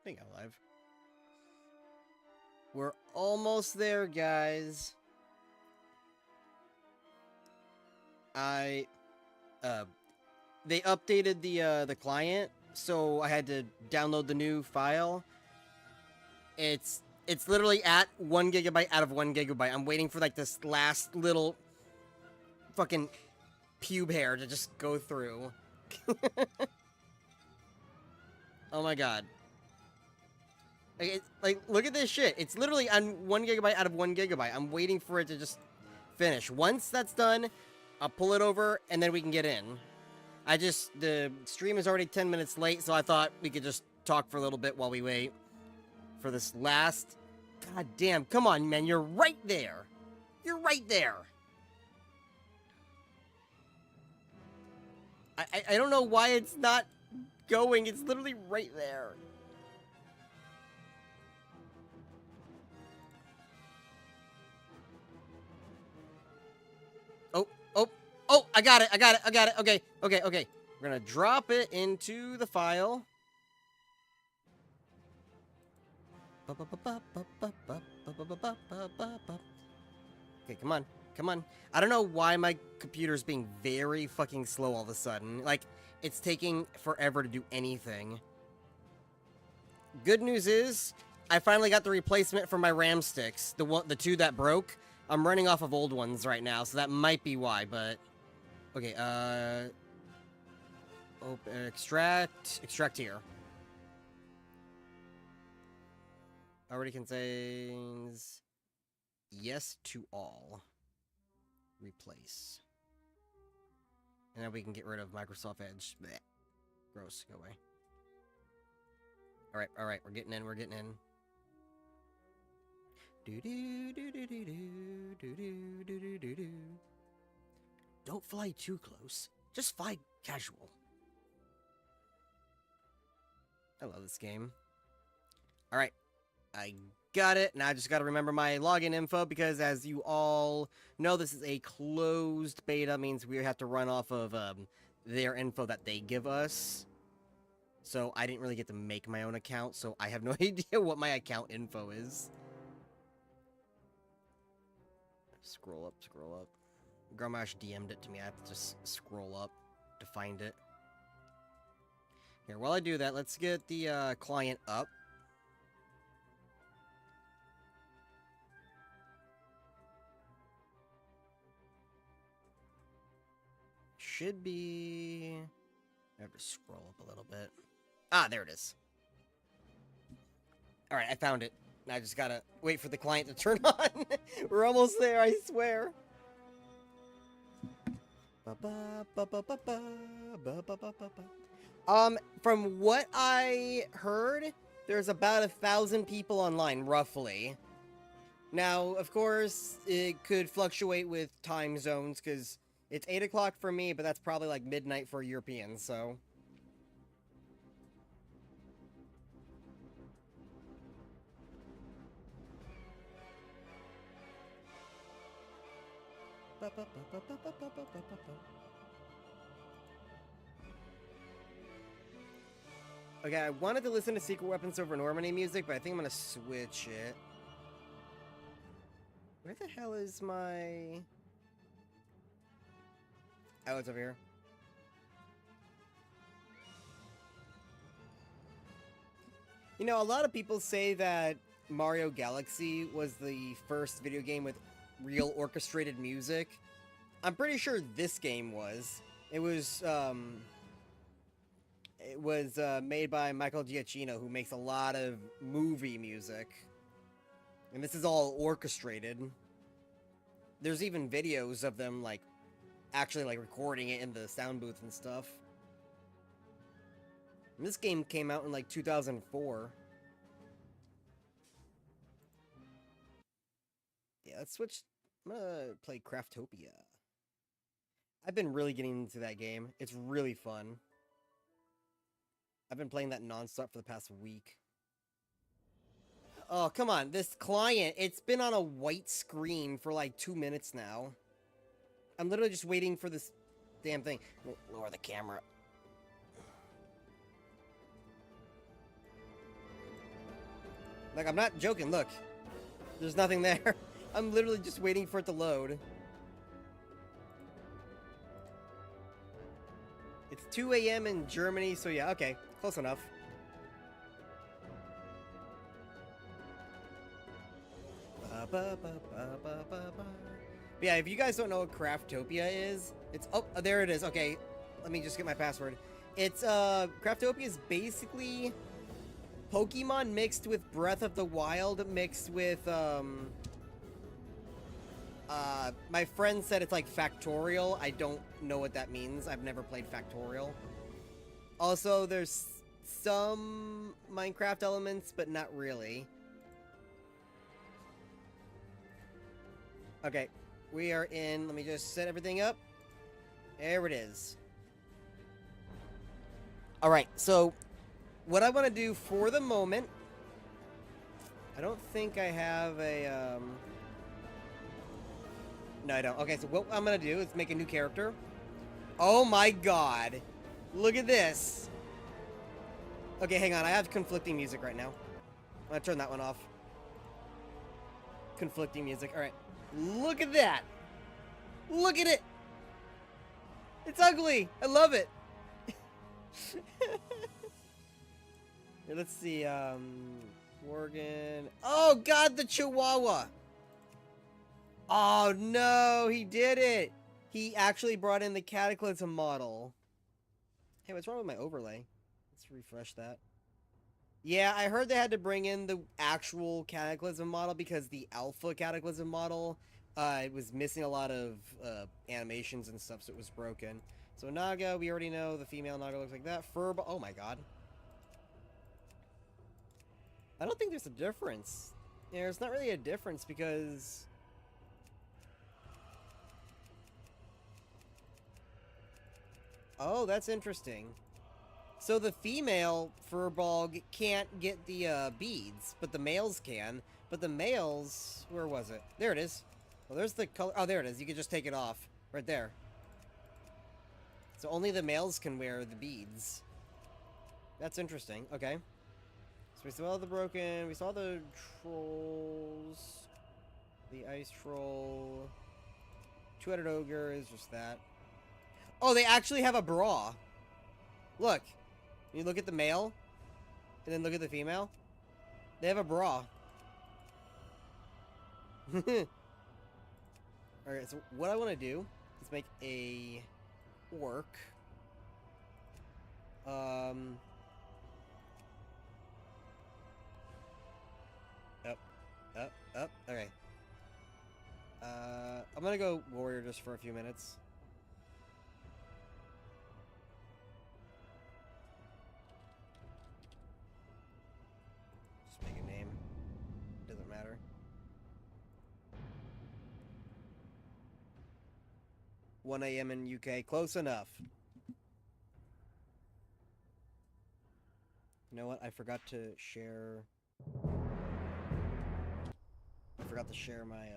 think I'm live. We're almost there, guys. They updated the client, so I had to download the new file. It's literally at 1 gigabyte out of 1 gigabyte. I'm waiting for like this last little fucking pube hair to just go through. Oh my god. Like, look at this shit. It's literally on 1 gigabyte out of 1 gigabyte. I'm waiting for it to just finish. Once that's done, I'll pull it over, and then we can get in. The stream is already 10 minutes late, so I thought we could just talk for a little bit while we wait for this last... God damn, come on, man, you're right there. You're right there. I don't know why it's not going. It's literally right there. Oh, I got it. Okay. We're gonna drop it into the file. Okay, come on. I don't know why my computer's being very fucking slow all of a sudden. Like, it's taking forever to do anything. Good news is, I finally got the replacement for my RAM sticks. The two that broke. I'm running off of old ones right now, so that might be why, but... Okay, extract here. Already contains... Yes to all. Replace. And now we can get rid of Microsoft Edge. Blech. Gross, go away. Alright, we're getting in. Don't fly too close. Just fly casual. I love this game. Alright. I got it. Now I just gotta remember my login info because as you all know, this is a closed beta. Means we have to run off of their info that they give us. So I didn't really get to make my own account, so I have no idea what my account info is. Scroll up. Grandmash DM'd it to me. I have to just scroll up to find it. Here, while I do that, let's get the client up. Should be... I have to scroll up a little bit. Ah, there it is. Alright, I found it. I just gotta wait for the client to turn on. We're almost there, I swear. From what I heard, there's about 1,000 people online, roughly. Now, of course, it could fluctuate with time zones, because it's 8 o'clock for me, but that's probably like midnight for Europeans, so... Okay, I wanted to listen to Secret Weapons over Normandy music, but I think I'm gonna switch it. Where the hell is my... Oh, it's over here. You know, a lot of people say that Mario Galaxy was the first video game with real orchestrated music. I'm pretty sure this game was. It was made by Michael Giacchino, who makes a lot of movie music. And this is all orchestrated. There's even videos of them, like, actually, like, recording it in the sound booth and stuff. And this game came out in, like, 2004. Yeah, let's switch. I'm gonna play Craftopia. I've been really getting into that game. It's really fun. I've been playing that nonstop for the past week. Oh, come on. This client, it's been on a white screen for like 2 minutes now. I'm literally just waiting for this damn thing. Lower the camera. Like, I'm not joking, look. There's nothing there. I'm literally just waiting for it to load. It's 2 a.m. in Germany, so yeah, okay. Close enough. But yeah, if you guys don't know what Craftopia is, it's... Oh, there it is. Okay, let me just get my password. It's, Craftopia is basically Pokemon mixed with Breath of the Wild mixed with, my friend said it's like Factorial. I don't know what that means. I've never played Factorial. Also, there's some Minecraft elements, but not really. Okay, we are in. Let me just set everything up. There it is. Alright, so what I want to do for the moment, I don't think I have a, no, I don't. Okay, so what I'm going to do is make a new character. Oh my god. Look at this. Okay, hang on. I have conflicting music right now. I'm going to turn that one off. Conflicting music. Alright. Look at that. Look at it. It's ugly. I love it. Here, let's see. Morgan. Oh, God, the Chihuahua. Oh, no. He did it. He actually brought in the Cataclysm model. Hey, what's wrong with my overlay? Let's refresh that. Yeah, I heard they had to bring in the actual Cataclysm model because the alpha Cataclysm model it was missing a lot of animations and stuff, so it was broken. So Naga, we already know the female Naga looks like that. Furb, oh my god. I don't think there's a difference. Yeah, there's not really a difference because... Oh, that's interesting. So the female Furbolg can't get the beads, but the males can. But the males, where was it? There it is. Well, there's the color. Oh, there it is. You can just take it off right there. So only the males can wear the beads. That's interesting. Okay. So we saw the broken. We saw the trolls. The ice troll. Two-headed ogre is just that. Oh, they actually have a bra. Look. You look at the male, and then look at the female. They have a bra. Alright, so what I want to do is make a orc. Up. Okay. I'm gonna go warrior just for a few minutes. Just make a name. Doesn't matter. "1 a.m. in UK. Close enough. You know what? I forgot to share... I forgot to share my,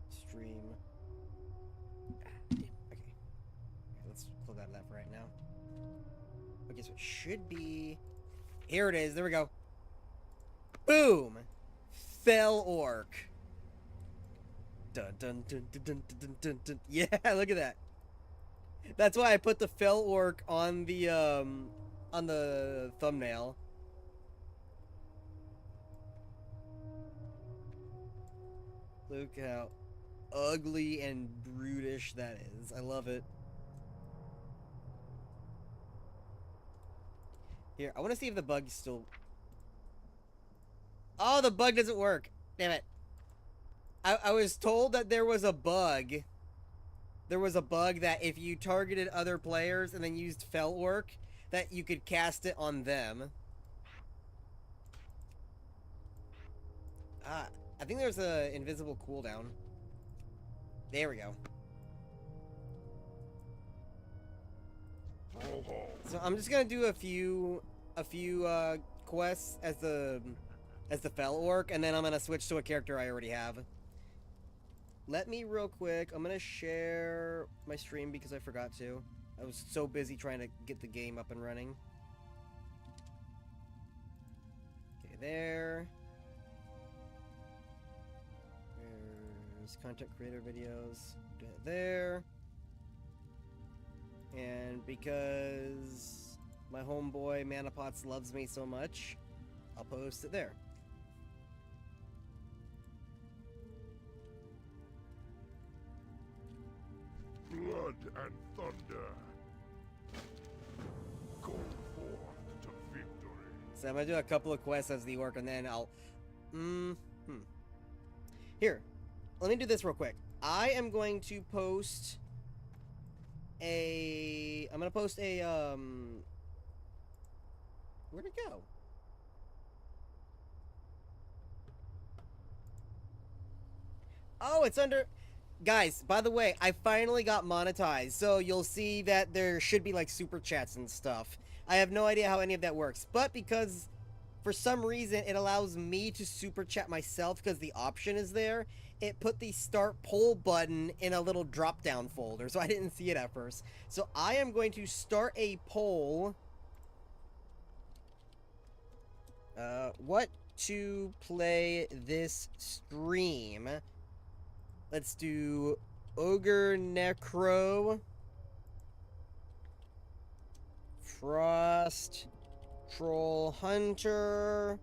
stream. Okay. Let's close out of that for right now. Okay, so it should be... Here it is. There we go. Boom! Fell orc. Dun dun dun dun dun dun dun dun. Yeah, look at that. That's why I put the fell orc on the thumbnail. Look how ugly and brutish that is. I love it. Here, I want to see if the bug's still... Oh, the bug doesn't work. Damn it. I was told that there was a bug. There was a bug that if you targeted other players and then used Fell Orc, that you could cast it on them. I think there's a invisible cooldown. There we go. So I'm just gonna do a few quests as the Fell Orc, and then I'm gonna switch to a character I already have. Let me real quick. I'm gonna share my stream because I forgot to. I was so busy trying to get the game up and running. Okay, there. There's content creator videos. Do it there. And because my homeboy Manapots loves me so much, I'll post it there. Blood and thunder. Go forth to victory. So I'm gonna do a couple of quests as the orc, and then I'll... Here, let me do this real quick. I am going to post a... I'm gonna post a, where'd it go? Oh, it's under... Guys, by the way, I finally got monetized, so you'll see that there should be, like, super chats and stuff. I have no idea how any of that works, but because for some reason it allows me to super chat myself because the option is there, it put the start poll button in a little drop-down folder, so I didn't see it at first. So I am going to start a poll. What to play this stream? Let's do Ogre Necro, Frost Troll Hunter,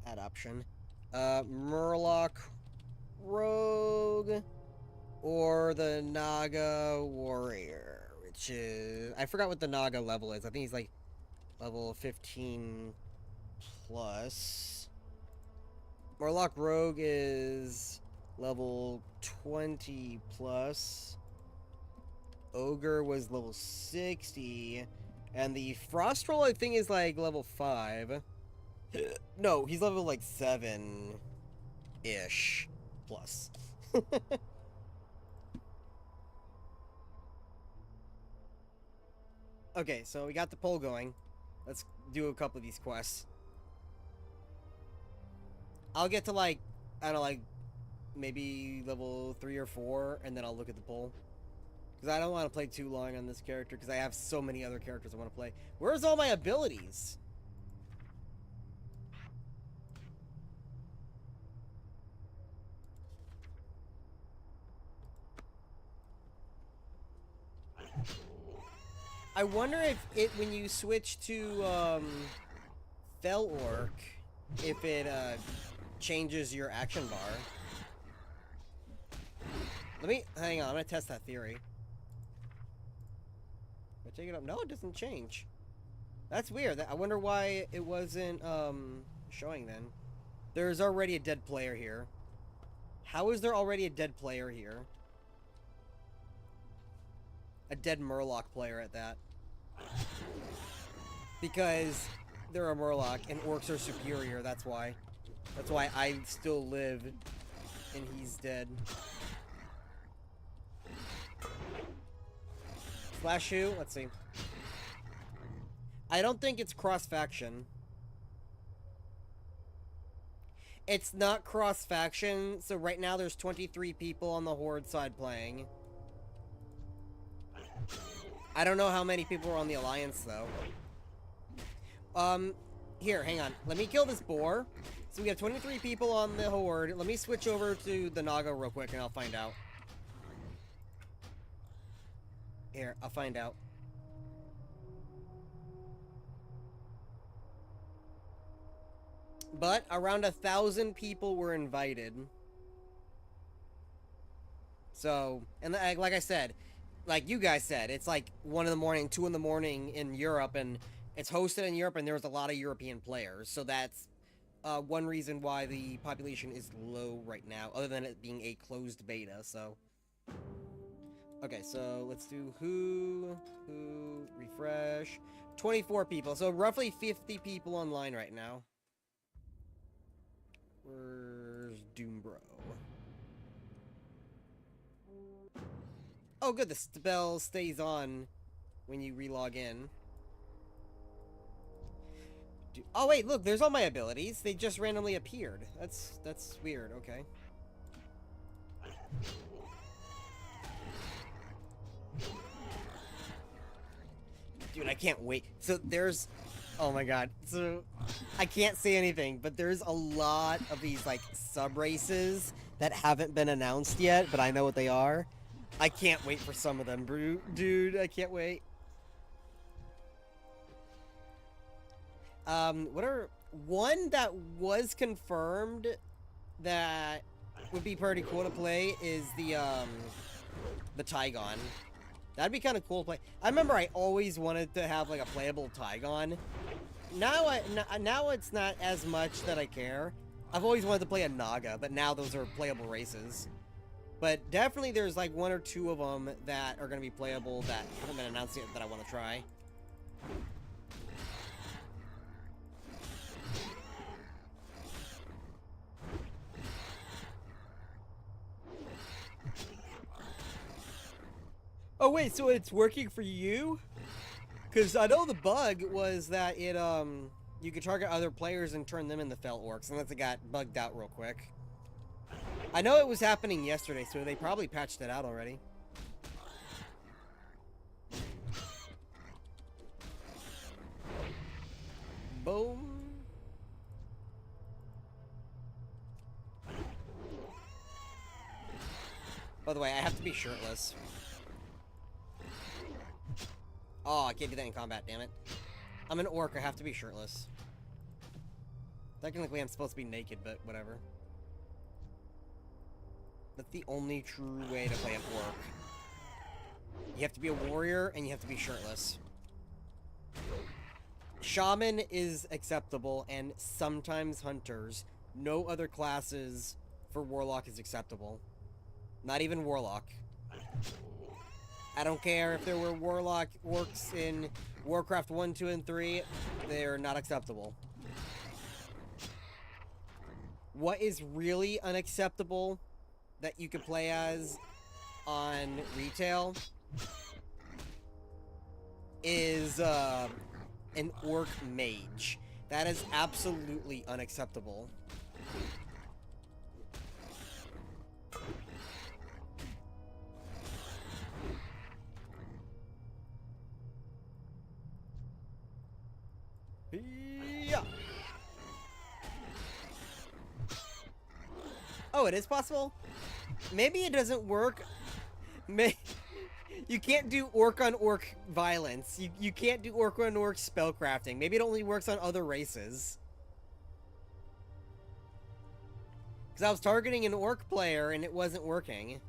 that option, Murloc Rogue, or the Naga Warrior, which is, I forgot what the Naga level is. I think he's like level 15 plus. Murloc Rogue is level 20 plus. Ogre was level 60. And the Frost Troll, I think, is like level 5. No, he's level like 7-ish plus. Okay, so we got the poll going. Let's do a couple of these quests. I'll get to like, I don't know, like maybe level 3 or 4, and then I'll look at the poll. Because I don't want to play too long on this character, because I have so many other characters I want to play. Where's all my abilities? I wonder if it, when you switch to Fel Orc, if it changes your action bar. Let me, hang on, I'm gonna test that theory. I take it up, no, it doesn't change. That's weird. I wonder why it wasn't showing then. There's already a dead player here. How is there already a dead player here? A dead Murloc player at that. Because they're a Murloc and orcs are superior, that's why. That's why I still live and he's dead. Slash who? Let's see. I don't think it's cross-faction. It's not cross-faction, so right now there's 23 people on the Horde side playing. I don't know how many people are on the Alliance, though. Here, hang on. Let me kill this boar. So we have 23 people on the Horde. Let me switch over to the Naga real quick, and I'll find out. Here, I'll find out. But around 1,000 people were invited. So, and like I said, like you guys said, it's like 1 in the morning, 2 in the morning in Europe, and it's hosted in Europe, and there's a lot of European players. So that's one reason why the population is low right now, other than it being a closed beta, so. Okay, so let's do who, refresh. 24 people, so roughly 50 people online right now. Where's Doombro? Oh, good, the spell stays on when you relog in. Oh, wait, look, there's all my abilities. They just randomly appeared. That's weird, okay. Dude, I can't wait. So there's Oh my god. So, I can't say anything, but there's a lot of these, like, sub-races that haven't been announced yet, but I know what they are. I can't wait for some of them, dude. I can't wait. What are... One that was confirmed that would be pretty cool to play is the Tygon. That'd be kind of cool to play. I remember I always wanted to have, like, a playable Tygon. Now now it's not as much that I care. I've always wanted to play a Naga, but now those are playable races. But definitely there's, like, one or two of them that are going to be playable that haven't been announced yet that I want to try. Oh wait, so it's working for you? Because I know the bug was that it, you could target other players and turn them into felt orcs, unless it got bugged out real quick. I know it was happening yesterday, so they probably patched it out already. Boom. By the way, I have to be shirtless. Oh, I can't do that in combat, damn it. I'm an orc, I have to be shirtless. Technically, I'm supposed to be naked, but whatever. That's the only true way to play an orc. You have to be a warrior, and you have to be shirtless. Shaman is acceptable, and sometimes hunters. No other classes for warlock is acceptable. Not even warlock. I don't care if there were warlock orcs in Warcraft 1, 2, and 3. They're not acceptable. What is really unacceptable that you can play as on retail is an orc mage. That is absolutely unacceptable. Yeah. Oh, it is possible? Maybe it doesn't work. You can't do orc on orc violence. You can't do orc on orc spellcrafting. Maybe it only works on other races. Because I was targeting an orc player and it wasn't working.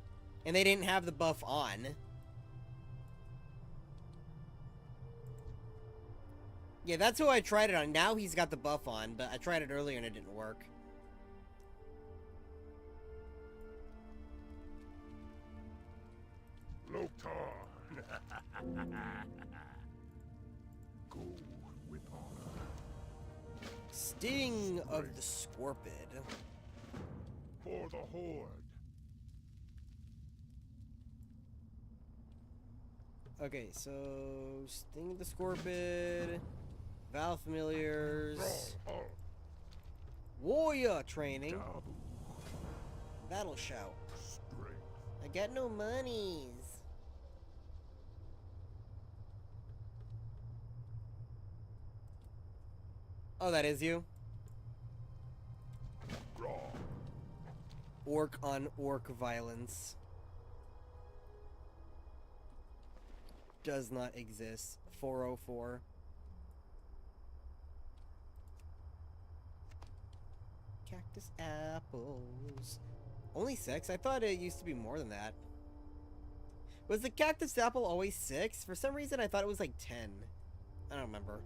And they didn't have the buff on. Yeah, that's who I tried it on. Now he's got the buff on, but I tried it earlier and it didn't work. Loktar. Go with honor. Sting of the Scorpid. For the Horde. Okay, so Sting of the Scorpid, Val Familiars, Warrior Training, Battle Shout. I got no monies. Oh, that is you? Orc on orc violence. Does not exist. 404. Cactus apples. Only 6? I thought it used to be more than that. Was the cactus apple always 6? For some reason I thought it was like 10. I don't remember.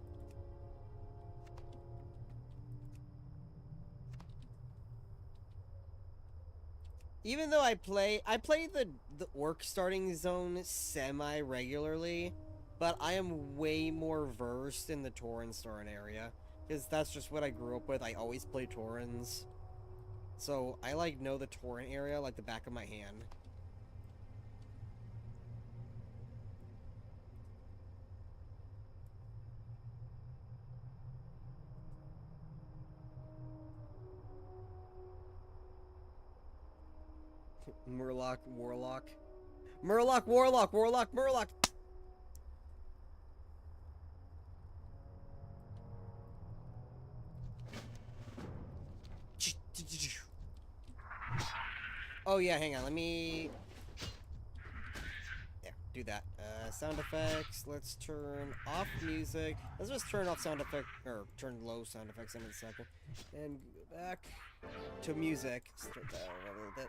Even though I play the orc starting zone semi-regularly, but I am way more versed in the Tauren starting area. Because that's just what I grew up with. I always play Taurens. So I like know the Tauren area like the back of my hand. Murloc, Warlock. Murloc, Warlock, Warlock, Murloc! Oh yeah, hang on, let me... There, do that. Sound effects, let's turn off music. Let's just turn off sound effect, or turn low sound effects in a second. And go back to music. Start that over a little bit.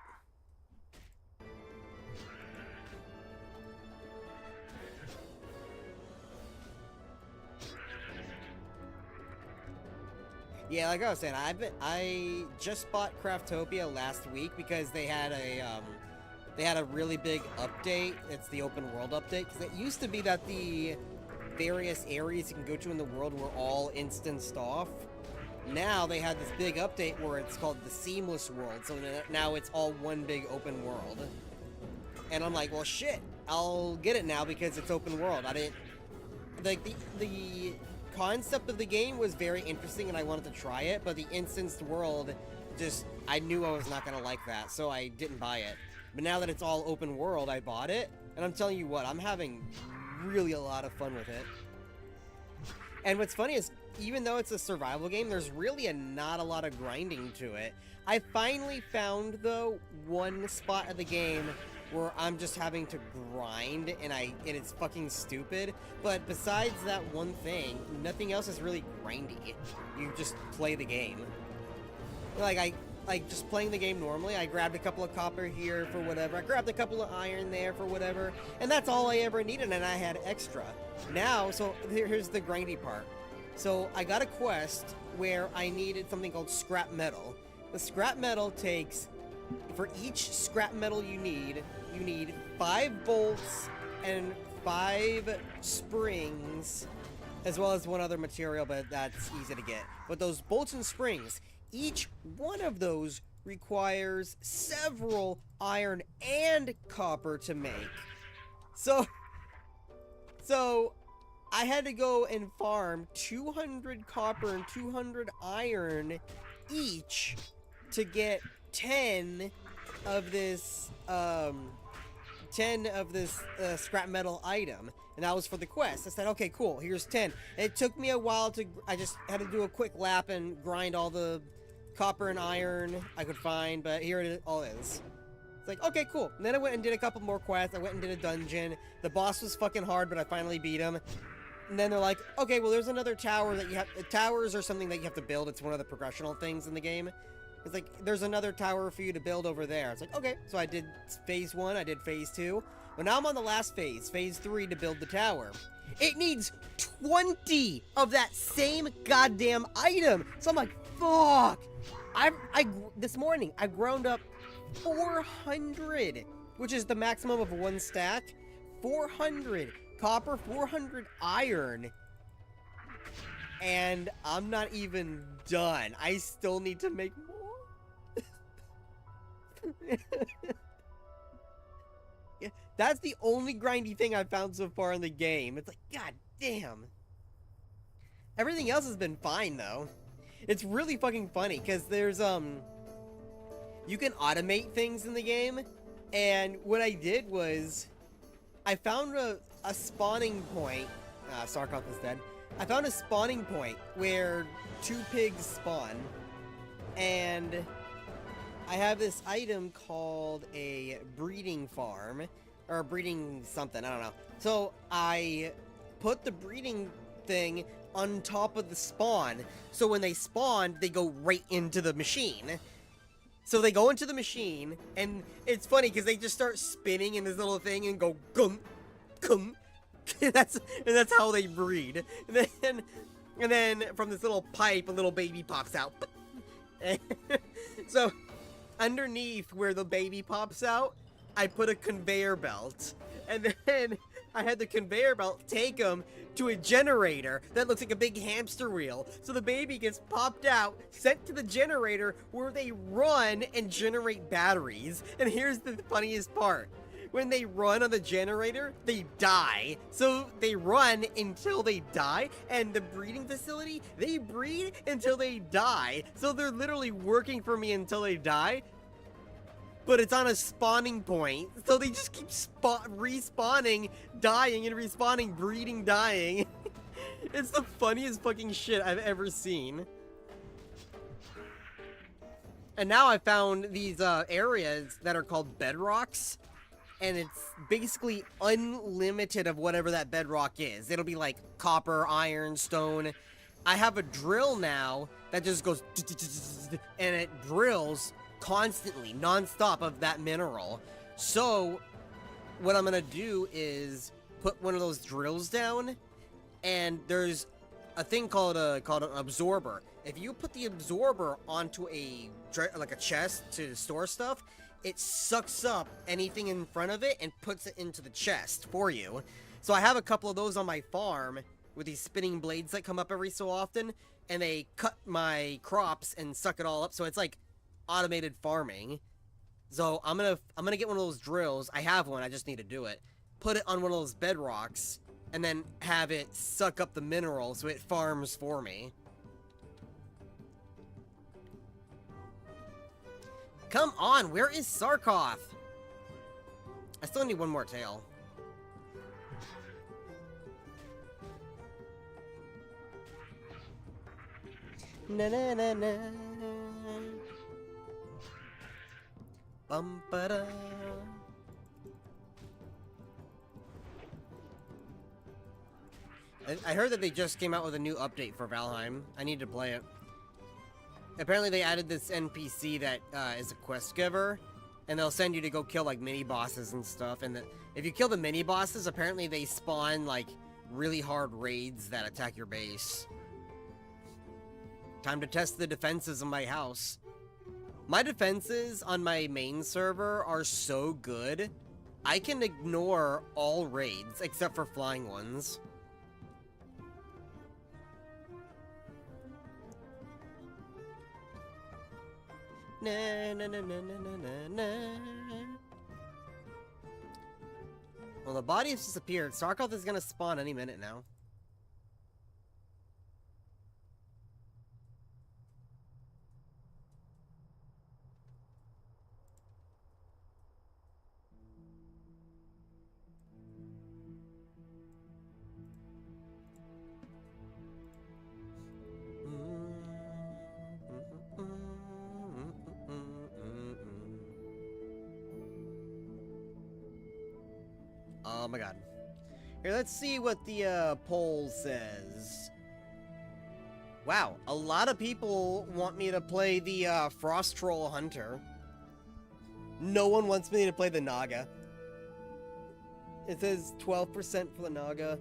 Yeah, like I was saying, I just bought Craftopia last week because they had a really big update. It's the open world update, because it used to be that the various areas you can go to in the world were all instanced off. Now they had this big update where it's called the Seamless World, so now it's all one big open world. And I'm like, well shit, I'll get it now because it's open world. I didn't... Like, the concept of the game was very interesting and I wanted to try it, but the instanced world, just, I knew I was not going to like that, so I didn't buy it. But now that it's all open world, I bought it, and I'm telling you what, I'm having really a lot of fun with it. And what's funny is, even though it's a survival game, there's really not a lot of grinding to it. I finally found, though, one spot of the game where I'm just having to grind, and it's fucking stupid. But besides that one thing, nothing else is really grindy. You just play the game. Like just playing the game normally, I grabbed a couple of copper here for whatever, I grabbed a couple of iron there for whatever, and that's all I ever needed, and I had extra. Now, so here's the grindy part. So I got a quest where I needed something called scrap metal. The scrap metal takes, for each scrap metal you need 5 bolts and 5 springs, as well as one other material, but that's easy to get. But those bolts and springs, each one of those requires several iron and copper to make. So I had to go and farm 200 copper and 200 iron each to get 10 of this scrap metal item, and that was for the quest. I said, okay, cool, here's 10. And it took me a while I just had to do a quick lap and grind all the copper and iron I could find, but here it all is. It's like, okay, cool. And then I went and did a couple more quests. I went and did a dungeon. The boss was fucking hard, but I finally beat him. And then they're like, okay, well, there's another tower that you have. Towers are something that you have to build. It's one of the progressional things in the game. It's like, there's another tower for you to build over there. It's like, okay. So I did phase 1, I did phase 2. But now I'm on the last phase, phase 3, to build the tower. It needs 20 of that same goddamn item. So I'm like, fuck. This morning, I ground up 400, which is the maximum of 1 stack. 400 copper, 400 iron. And I'm not even done. I still need to make more. Yeah, that's the only grindy thing I've found so far in the game. It's like, god damn. Everything else has been fine, though. It's really fucking funny, because there's, you can automate things in the game, and what I did was, I found a spawning point. Sarkoff is dead. I found a spawning point where 2 pigs spawn, and I have this item called a breeding farm, or breeding something, I don't know. So I put the breeding thing on top of the spawn, so when they spawn, they go right into the machine. So they go into the machine, and it's funny because they just start spinning in this little thing and go gung, gung. that's how they breed. And then from this little pipe, a little baby pops out. So underneath where the baby pops out, I put a conveyor belt, and then I had the conveyor belt take them to a generator that looks like a big hamster wheel. So the baby gets popped out, sent to the generator where they run and generate batteries. And here's the funniest part. When they run on the generator, they die. So they run until they die, and the breeding facility, they breed until they die. So they're literally working for me until they die. But it's on a spawning point, so they just keep respawning, dying, and respawning, breeding, dying. It's the funniest fucking shit I've ever seen. And now I found these areas that are called bedrocks, and it's basically unlimited of whatever that bedrock is. It'll be like copper, iron, stone. I have a drill now that just goes and it drills constantly, non-stop of that mineral. So what I'm gonna do is put one of those drills down, and there's a thing called an absorber. If you put the absorber onto a chest to store stuff, it sucks up anything in front of it and puts it into the chest for you. So I have a couple of those on my farm with these spinning blades that come up every so often, and they cut my crops and suck it all up. So it's like automated farming. So I'm gonna get one of those drills. I have one, I just need to do it. Put it on one of those bedrocks, and then have it suck up the mineral so it farms for me. Come on, where is Sarkoth? I still need one more tail. Na na na na. Bum ba da. I heard that they just came out with a new update for Valheim. I need to play it. Apparently they added this NPC that is a quest giver, and they'll send you to go kill like mini bosses and stuff. And if you kill the mini bosses, apparently they spawn like really hard raids that attack your base. Time to test the defenses of my house. My defenses on my main server are so good, I can ignore all raids except for flying ones. Na, na, na, na, na, na, na. Well, the body has disappeared. Sarkoth is gonna spawn any minute now. Oh my god. Here, let's see what the poll says. Wow, a lot of people want me to play the Frost Troll Hunter. No one wants me to play the Naga. It says 12% for the Naga.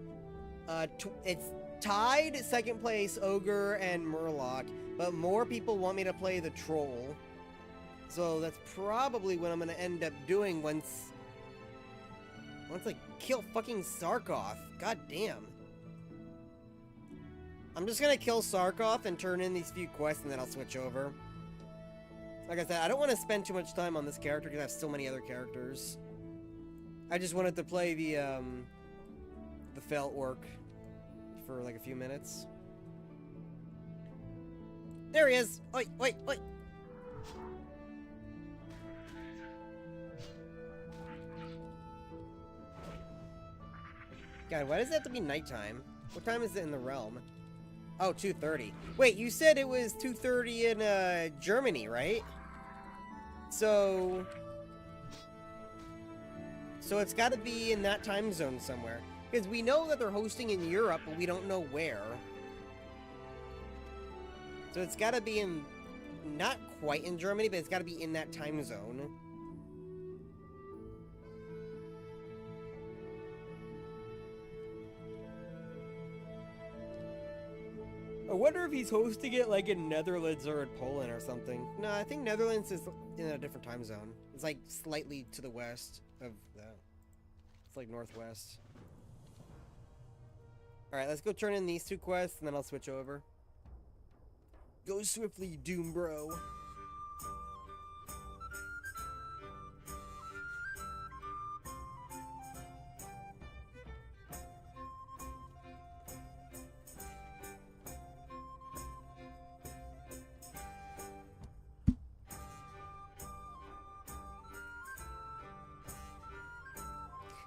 It's tied second place, Ogre and Murloc, but more people want me to play the Troll. So that's probably what I'm gonna end up doing once I kill fucking Sarkoth. God damn. I'm just gonna kill Sarkoth and turn in these few quests, and then I'll switch over. Like I said, I don't want to spend too much time on this character because I have so many other characters. I just wanted to play the Fell Orc for like a few minutes. There he is! Oi, oi, oi! God, why does it have to be nighttime? What time is it in the realm? Oh, 2:30. Wait, you said it was 2:30 in Germany, right? So it's got to be in that time zone somewhere. Because we know that they're hosting in Europe, but we don't know where. So it's got to be in, not quite in Germany, but it's got to be in that time zone. I wonder if he's hosting it like in Netherlands or in Poland or something. No, I think Netherlands is in a different time zone. It's like slightly to the west of that. It's like northwest. Alright, let's go turn in these two quests and then I'll switch over. Go swiftly, Doom Bro.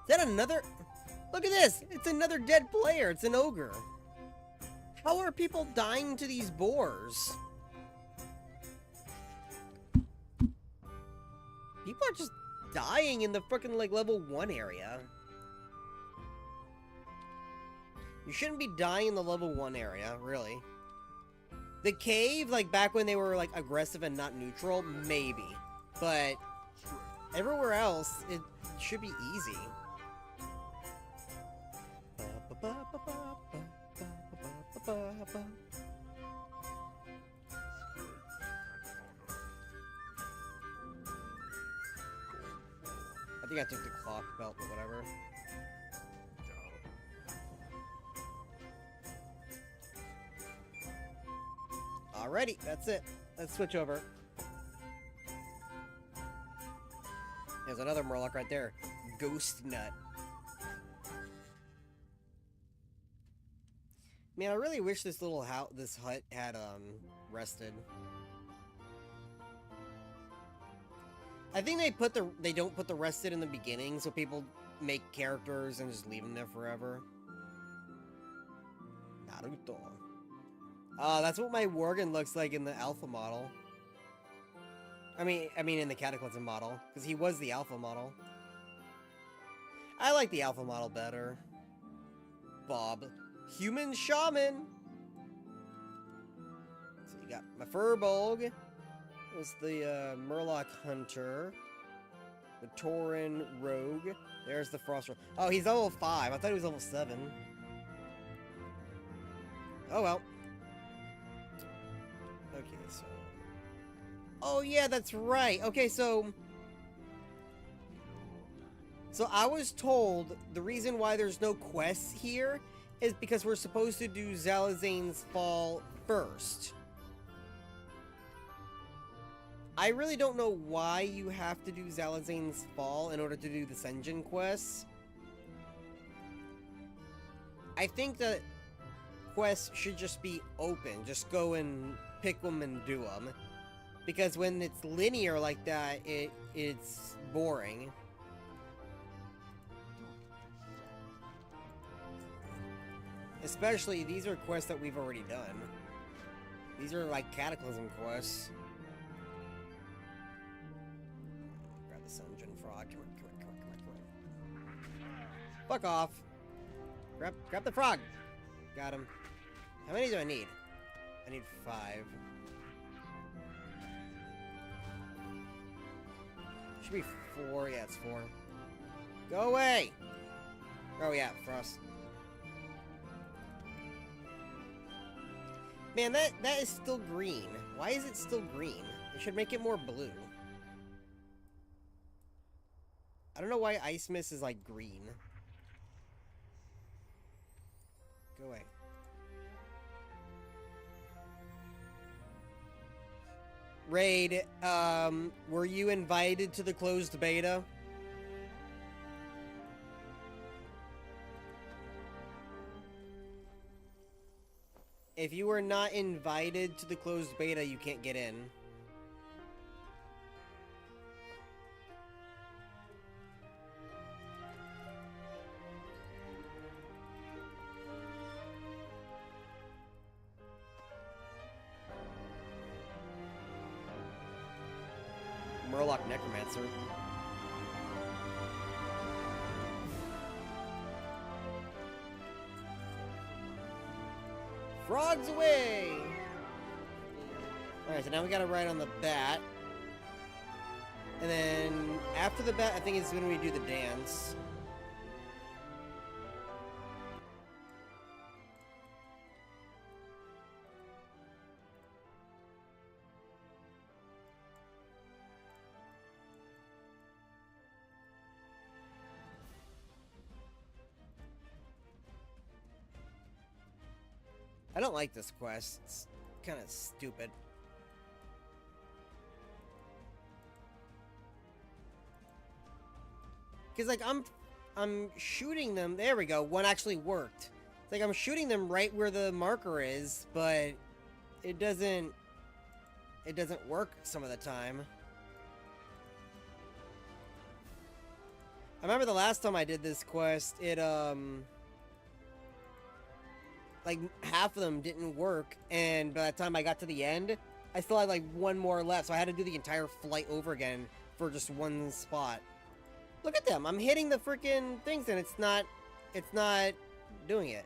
Is that another? Look at this! It's another dead player. It's an ogre. How are people dying to these boars? People are just dying in the freaking, like, level 1 area. You shouldn't be dying in the level 1 area, really. The cave, like, back when they were, like, aggressive and not neutral, maybe. But everywhere else, it should be easy. I think I took the clock belt, but whatever. Alrighty, that's it. Let's switch over. There's another Murloc right there. Ghost Nut. Man, I really wish this little this hut had rested. I think they don't put the rested in the beginning, so people make characters and just leave them there forever. Naruto. That's what my Worgen looks like in the alpha model. I mean in the Cataclysm model, because he was the alpha model. I like the alpha model better. Bob. Human Shaman! So you got my Furbolg. There's the Murloc Hunter. The Tauren Rogue. There's the Frost Rogue. Oh, he's level 5. I thought he was level 7. Oh well. Okay, so... Oh yeah, that's right. Okay, so I was told the reason why there's no quests here is because we're supposed to do Zalazane's Fall first. I really don't know why you have to do Zalazane's Fall in order to do the Senjin quests. I think that quests should just be open. Just go and pick them and do them. Because when it's linear like that, it's boring. Especially, these are quests that we've already done. These are like Cataclysm quests. Grab the Sungeon Frog. Come on. Fuck off. Grab the frog. Got him. How many do I need? I need 5. Should be 4. Yeah, it's 4. Go away! Oh yeah, Frost. Man, that is still green. Why is it still green? It should make it more blue. I don't know why Ice Mist is like green. Go away. Raid, were you invited to the closed beta? If you were not invited to the closed beta, you can't get in. Murloc Necromancer. Frogs away! Alright, so now we gotta ride on the bat. And then, after the bat, I think it's when we do the dance. I don't like this quest. It's kind of stupid. Because, like, I'm shooting them. There we go. One actually worked. It's like I'm shooting them right where the marker is, but it doesn't work some of the time. I remember the last time I did this quest, it, like, half of them didn't work, and by the time I got to the end, I still had, like, one more left, so I had to do the entire flight over again for just one spot. Look at them. I'm hitting the freaking things and it's not doing it.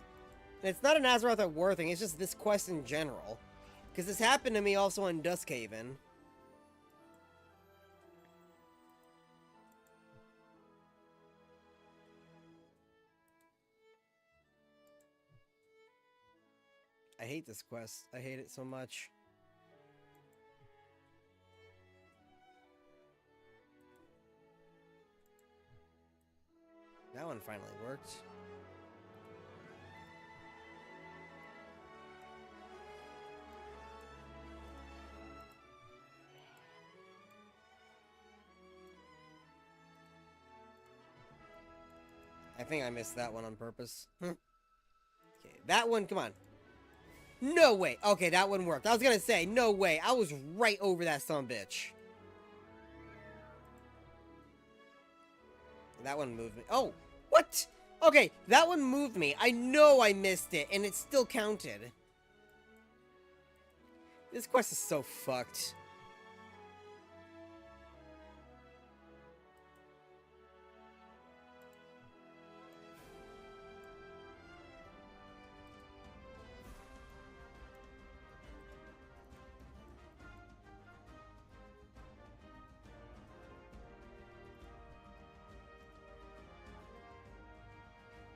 And it's not an Azeroth at War thing, it's just this quest in general. Because this happened to me also in Duskhaven. I hate this quest. I hate it so much. That one finally worked. I think I missed that one on purpose. Okay, that one, come on. No way. Okay, that one worked. I was gonna say, no way. I was right over that sumbitch. That one moved me. Oh, what? Okay, that one moved me. I know I missed it, and it still counted. This quest is so fucked.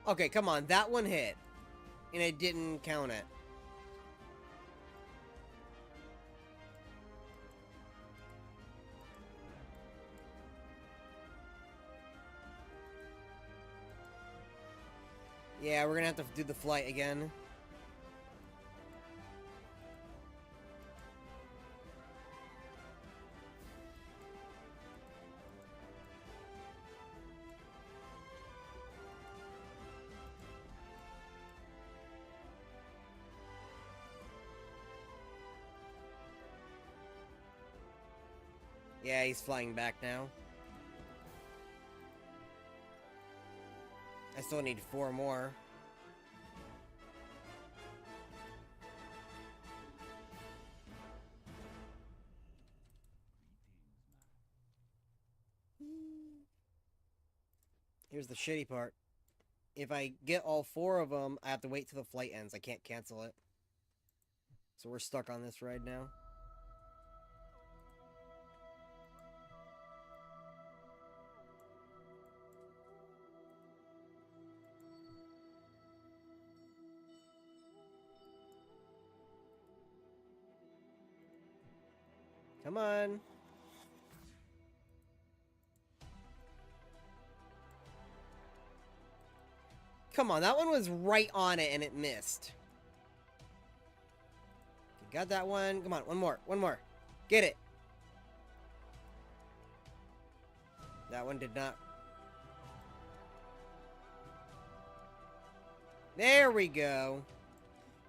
Okay, come on. That one hit. And it didn't count it. Yeah, we're gonna have to do the flight again. Yeah, he's flying back now. I still need 4 more. Here's the shitty part. If I get all 4 of them, I have to wait till the flight ends. I can't cancel it. So we're stuck on this ride now. Come on. Come on, that one was right on it and it missed. Okay, got that one. Come on, one more. One more. Get it. That one did not. There we go.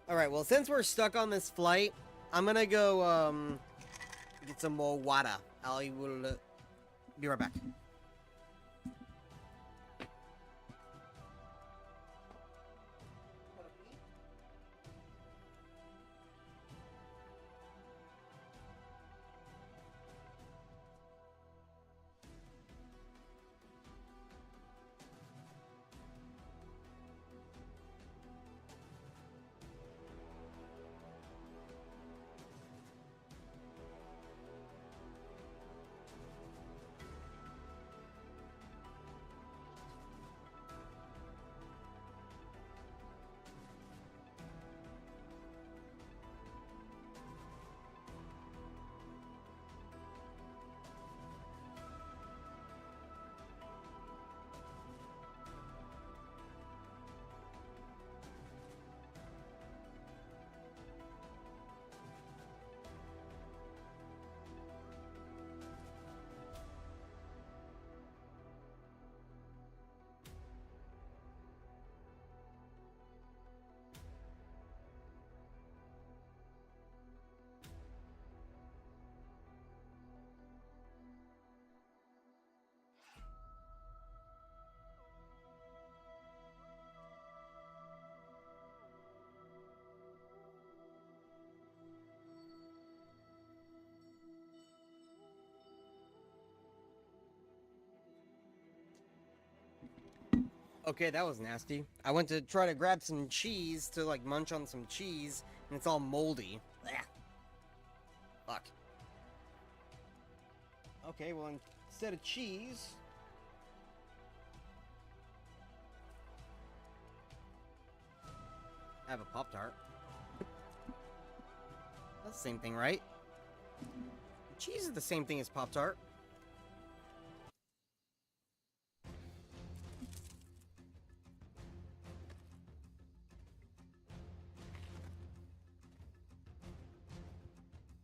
Alright, well, since we're stuck on this flight, I'm gonna go, get some more water. I will be right back. Okay, that was nasty. I went to try to grab some cheese to, like, munch on some cheese, and it's all moldy. Blech. Fuck. Okay, well, instead of cheese... I have a Pop-Tart. That's the same thing, right? Cheese is the same thing as Pop-Tart.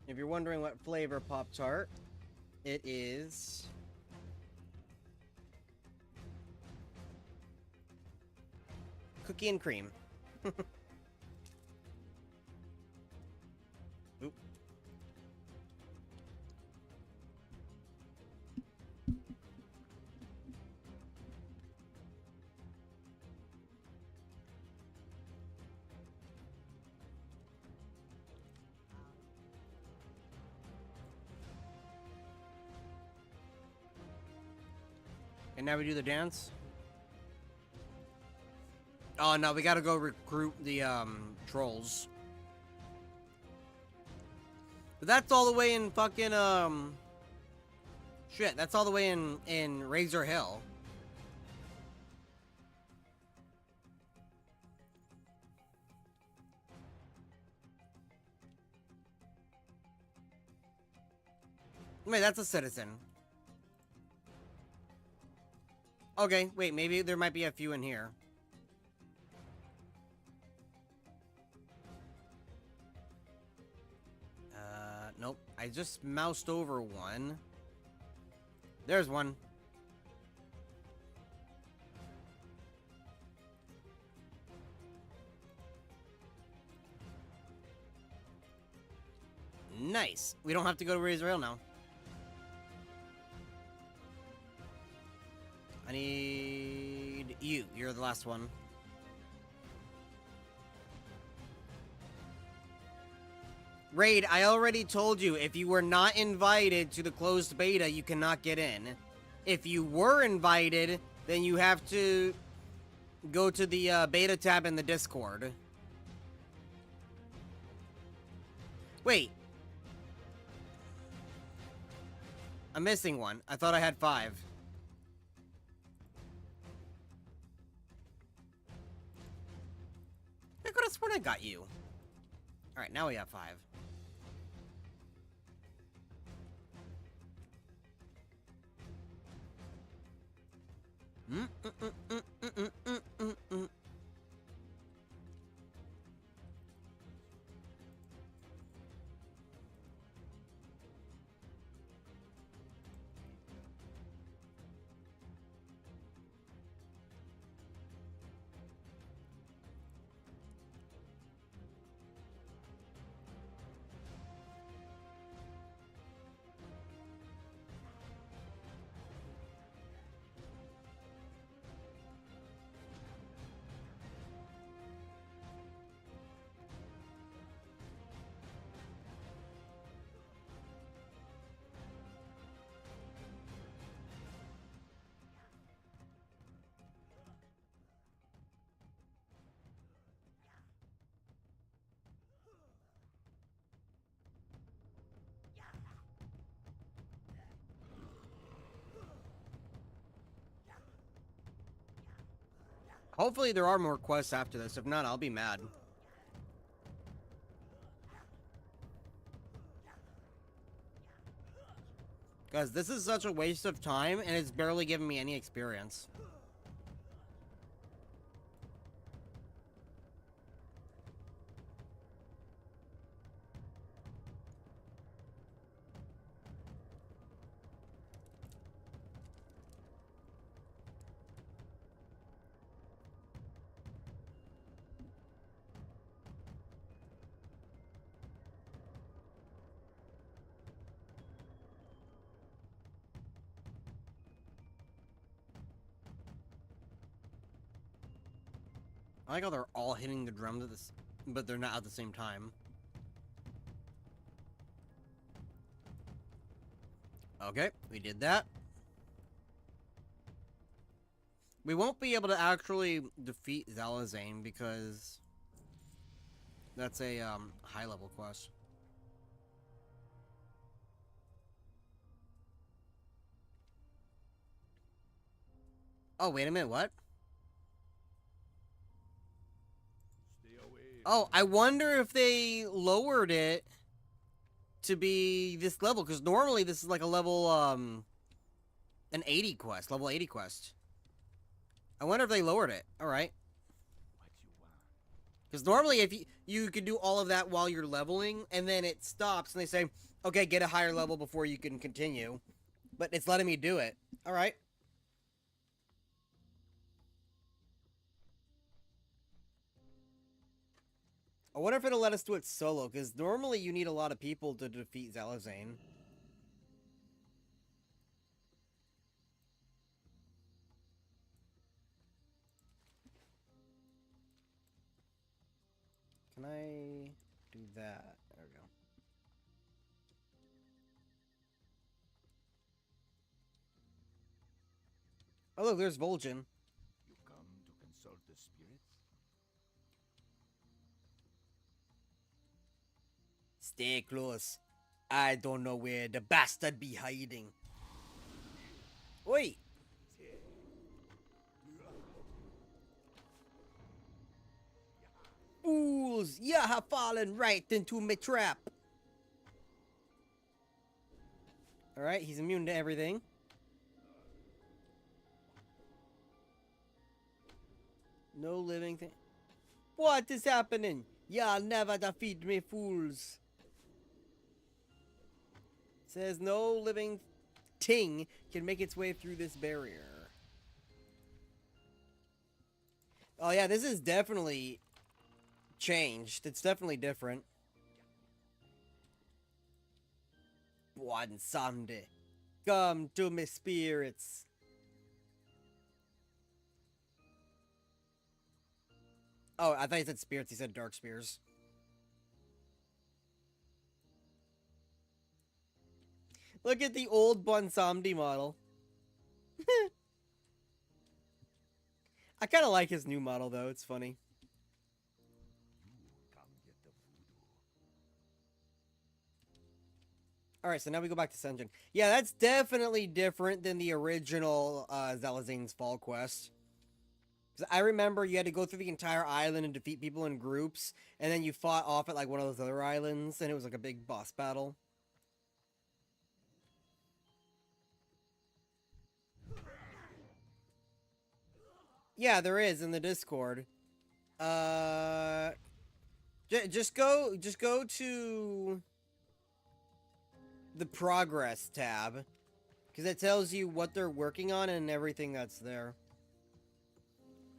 If you're wondering what flavor Pop-Tart, it is... cookie and cream. Oop. And now we do the dance. Oh no, we gotta go recruit the trolls. But that's all the way in fucking shit, that's all the way in Razor Hill. Wait, that's a citizen. Okay, wait, maybe there might be a few in here. Nope. I just moused over one. There's one. Nice. We don't have to go to Razor Hill now. I need you. You're the last one. Raid, I already told you, if you were not invited to the closed beta, you cannot get in. If you were invited, then you have to go to the beta tab in the Discord. Wait. I'm missing one. I thought I had 5. I could have sworn I got you. Alright, now we have 5. Hopefully there are more quests after this. If not, I'll be mad. Guys, this is such a waste of time, and it's barely giving me any experience. I like how they're all hitting the drums at this, but they're not at the same time. Okay, we did that. We won't be able to actually defeat Zalazane because that's a high level quest. Oh, wait a minute, what? Stay away. Oh, I wonder if they lowered it to be this level, because normally this is like a level, an 80 quest, level 80 quest. I wonder if they lowered it. Alright. What you want? Because normally if you could do all of that while you're leveling, and then it stops, and they say, okay, get a higher level before you can continue. But it's letting me do it. Alright. I wonder if it'll let us do it solo, because normally you need a lot of people to defeat Zalazane. Can I do that? There we go. Oh look, there's Vol'jin. You come to consult the spirits? Stay close. I don't know where the bastard be hiding. Oi! Fools! You have fallen right into my trap. Alright, he's immune to everything. No living thing. What is happening? Y'all never defeat me, fools. Says no living thing can make its way through this barrier. Oh yeah, this is definitely changed. It's definitely different. One Sunday, come to me, spirits. Oh, I thought he said spirits. He said dark spears. Look at the old Bonsamdi model. I kind of like his new model, though. It's funny. You come get the voodoo. Alright, so now we go back to Senjin. Yeah, that's definitely different than the original Zalazane's Fall quest. Because I remember you had to go through the entire island and defeat people in groups, and then you fought off at like one of those other islands, and it was like a big boss battle. Yeah, there is in the Discord. Just go to the progress tab, because it tells you what they're working on and everything that's there,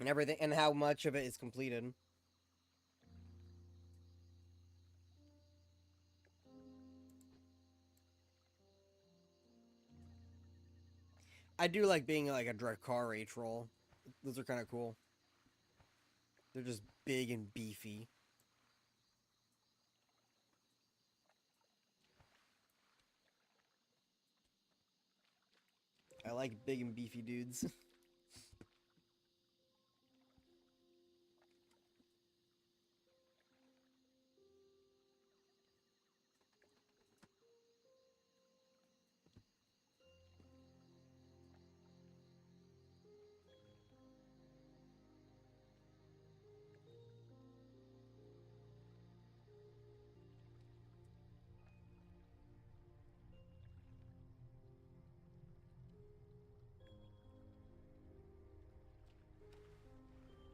and everything, and how much of it is completed. I do like being like a Drakari troll. Those are kind of cool. They're just big and beefy. I like big and beefy dudes.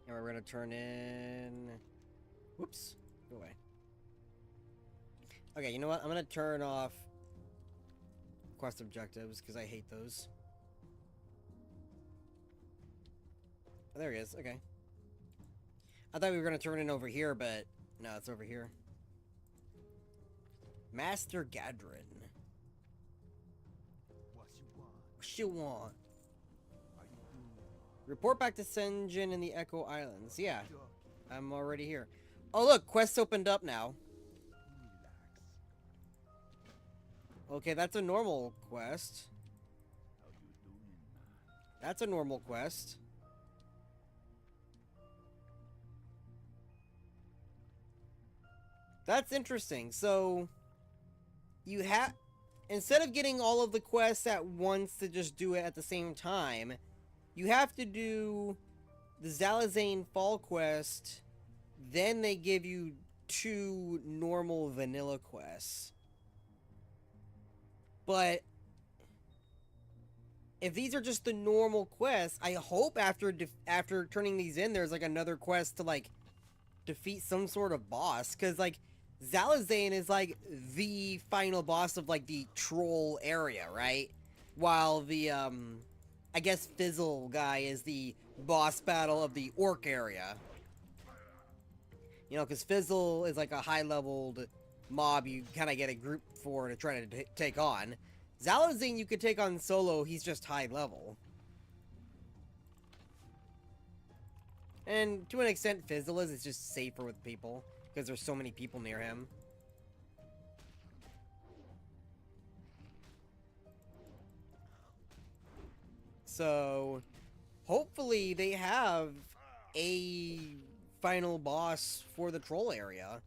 And we're gonna turn in... Whoops. Go away. Okay, you know what? I'm gonna turn off quest objectives, because I hate those. Oh, there he is. Okay. I thought we were gonna turn in over here, but... No, it's over here. Master Gadrin. What you want? What you want? Are you doing? Report back to Senjin in the Echo Islands. Yeah, Talking. I'm already here. Oh, look, quest opened up now. Relax. Okay, that's a normal quest. How you doing, man? That's a normal quest. That's interesting. So you have, instead of getting all of the quests at once to just do it at the same time, you have to do the Zalazane Fall quest, then they give you 2 normal vanilla quests. But if these are just the normal quests, I hope after turning these in, there's like another quest to like defeat some sort of boss, because like Zalazane is like the final boss of like the troll area, right? While the I guess Fizzle guy is the boss battle of the orc area. You know, because Fizzle is like a high-leveled mob you kind of get a group for to try to take on. Zalazane you could take on solo, he's just high level. And to an extent, Fizzle is, it's just safer with people, because there's so many people near him. So, hopefully they have a final boss for the troll area.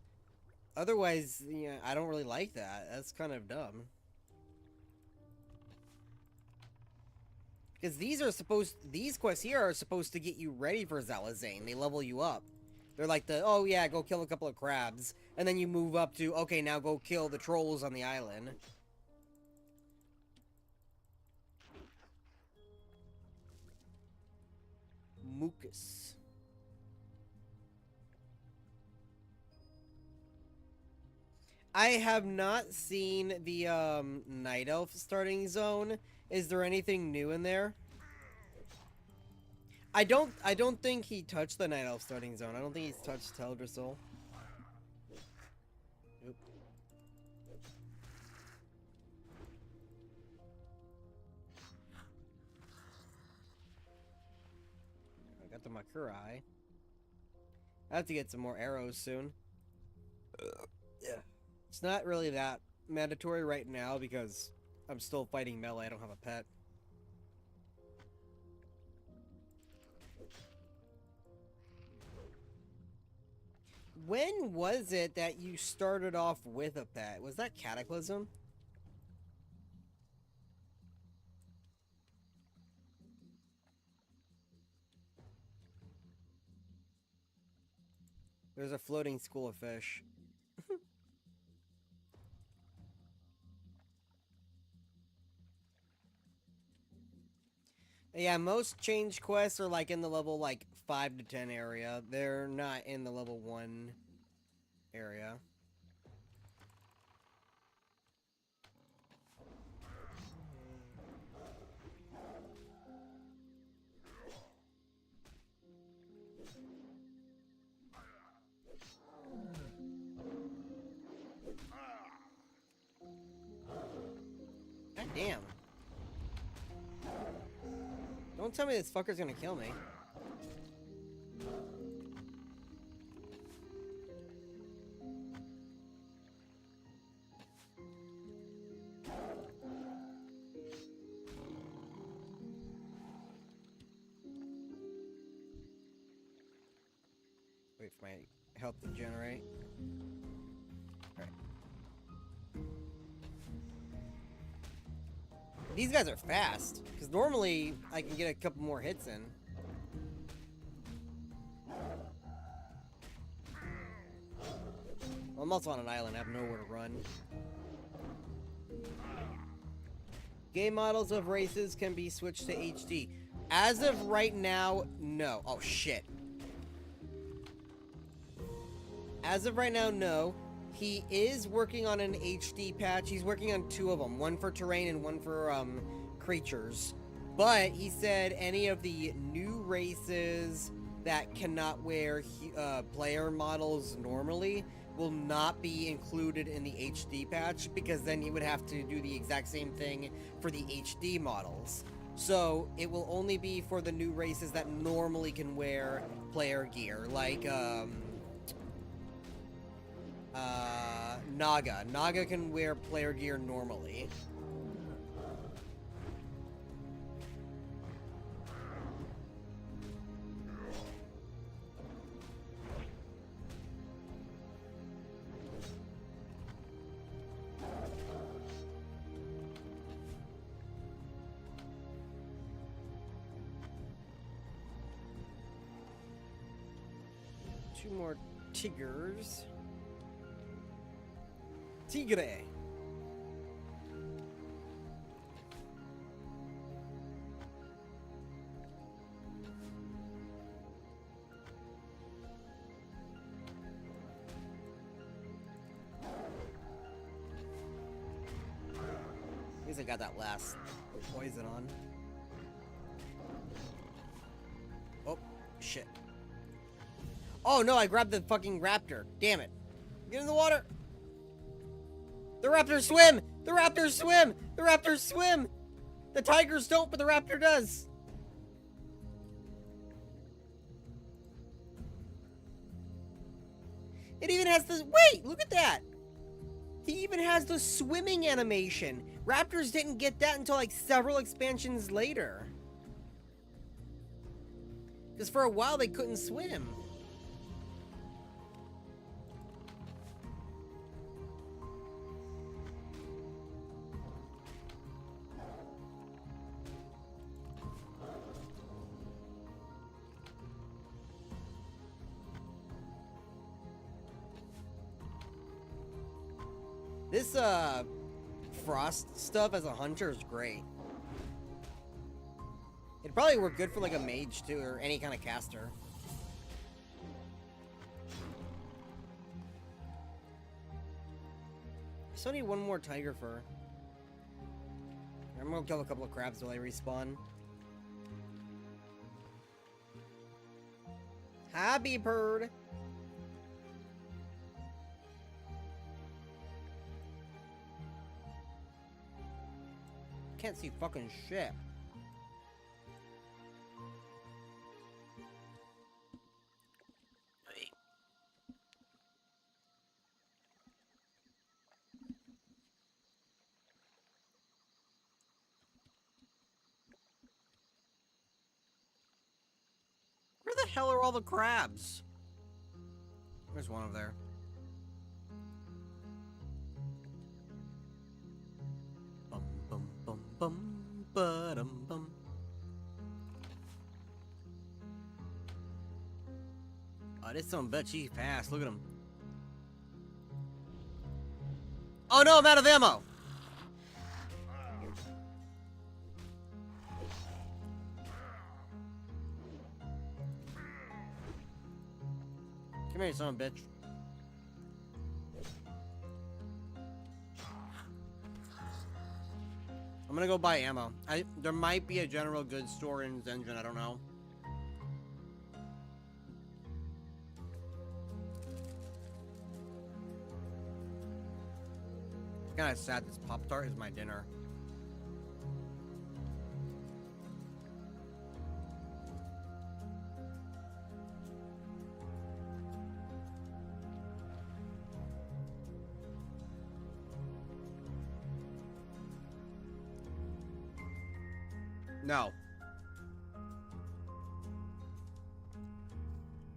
Otherwise, yeah, I don't really like that. That's kind of dumb. Because these quests here are supposed to get you ready for Zalazane. They level you up. They're like oh yeah, go kill a couple of crabs. And then you move up to, okay, now go kill the trolls on the island. Mucus. I have not seen the Night Elf starting zone. Is there anything new in there? I don't think he touched the Night Elf starting zone. I don't think he's touched Teldrassil. Oop. I got the Makurai. I have to get some more arrows soon. Yeah. It's not really that mandatory right now because I'm still fighting melee. I don't have a pet. When was it that you started off with a pet? Was that Cataclysm? There's a floating school of fish. Yeah, most change quests are like in the level like 5 to 10 area. They're not in the level 1 area. God damn. Don't tell me this fucker's gonna kill me. Wait for my health to generate. Alright. These guys are fast, because normally I can get a couple more hits in. Well, I'm also on an island, I have nowhere to run. Game models of races can be switched to HD. As of right now, no. Oh, shit. As of right now, no. He is working on an HD patch. He's working on 2 of them. One for terrain and one for, creatures. But he said any of the new races that cannot wear player models normally will not be included in the HD patch, because then you would have to do the exact same thing for the HD models. So it will only be for the new races that normally can wear player gear, like Naga. Naga can wear player gear normally. 2 more tigers. Tigre. At least I got that last poison on. Oh, shit. Oh no, I grabbed the fucking raptor. Damn it. Get in the water. The raptors swim! The raptors swim! The raptors swim! The tigers don't, but the raptor does. It even has the... Wait, look at that! He even has the swimming animation. Raptors didn't get that until like several expansions later. Because for a while they couldn't swim. This, frost stuff as a hunter is great. It'd probably work good for, like, a mage, too, or any kind of caster. I still need one more tiger fur. I'm gonna kill a couple of crabs while they respawn. Hi, bee bird. Can't see fucking shit. Where the hell are all the crabs? There's one over there. Bum, ba-dum, bum. Oh, this son of a bitch, he's fast. Look at him. Oh no, I'm out of ammo. Come here, son of a bitch. I'm gonna go buy ammo. There might be a general goods store in Zengen, I don't know. Kinda sad this Pop-Tart is my dinner. No.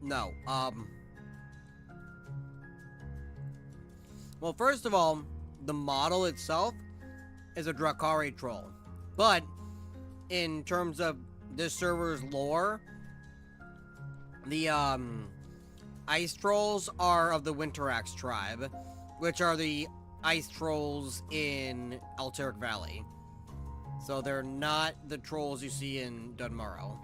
No, well, first of all, the model itself is a Drakari troll. But, in terms of this server's lore, the, ice trolls are of the Winterax tribe, which are the ice trolls in Alteric Valley. So they're not the trolls you see in Dunmorrow.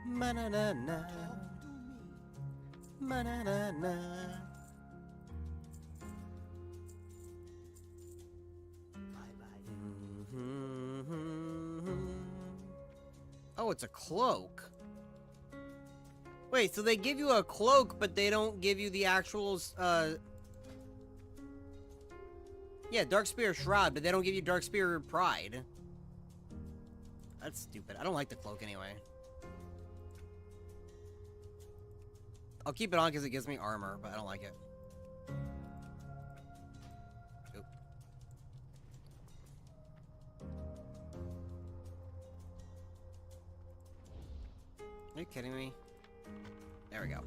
Ma-na-na-na. Ma-na-na-na. Oh, it's a cloak. Wait, so they give you a cloak, but they don't give you the actual, yeah, Darkspear Shroud, but they don't give you Darkspear Pride. That's stupid. I don't like the cloak anyway. I'll keep it on because it gives me armor, but I don't like it. Oop. Are you kidding me? There we go.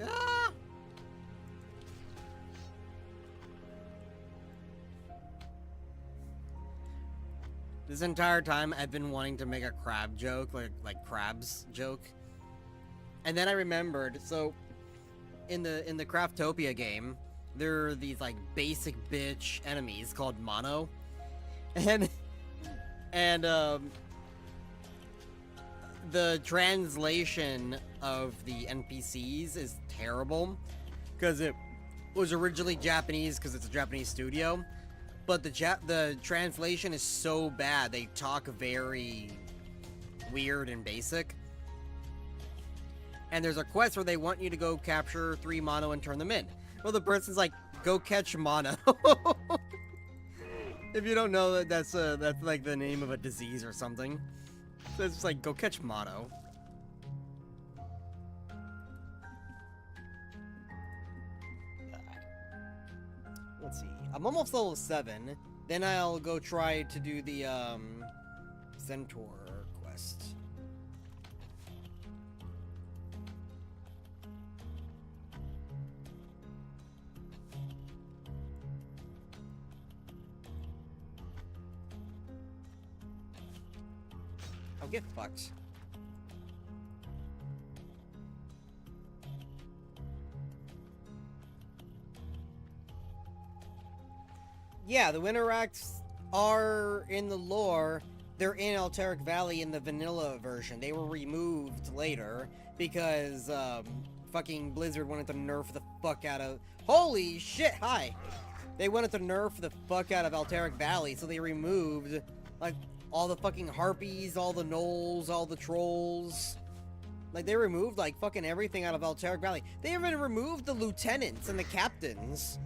Ah! This entire time, I've been wanting to make a crab joke, like crabs joke. And then I remembered, so in the Craftopia game, there are these like basic bitch enemies called mono, and the translation of the NPCs is terrible because it was originally Japanese because it's a Japanese studio, but the translation is so bad. They talk very weird and basic. And there's a quest where they want you to go capture 3 mono and turn them in. Well, the person's like, go catch mono. If you don't know, that's like the name of a disease or something. So it's just like, go catch mono. Let's see. I'm almost level 7. Then I'll go try to do the Centaur quest. Oh, get fucked. Yeah, the Winter Acts are in the lore. They're in Alteric Valley in the vanilla version. They were removed later because fucking Blizzard wanted to nerf the fuck out of... Holy shit, hi! They wanted to nerf the fuck out of Alteric Valley, so they removed, like, all the fucking harpies, all the gnolls, all the trolls. Like, they removed, like, fucking everything out of Alteric Valley. They even removed the lieutenants and the captains.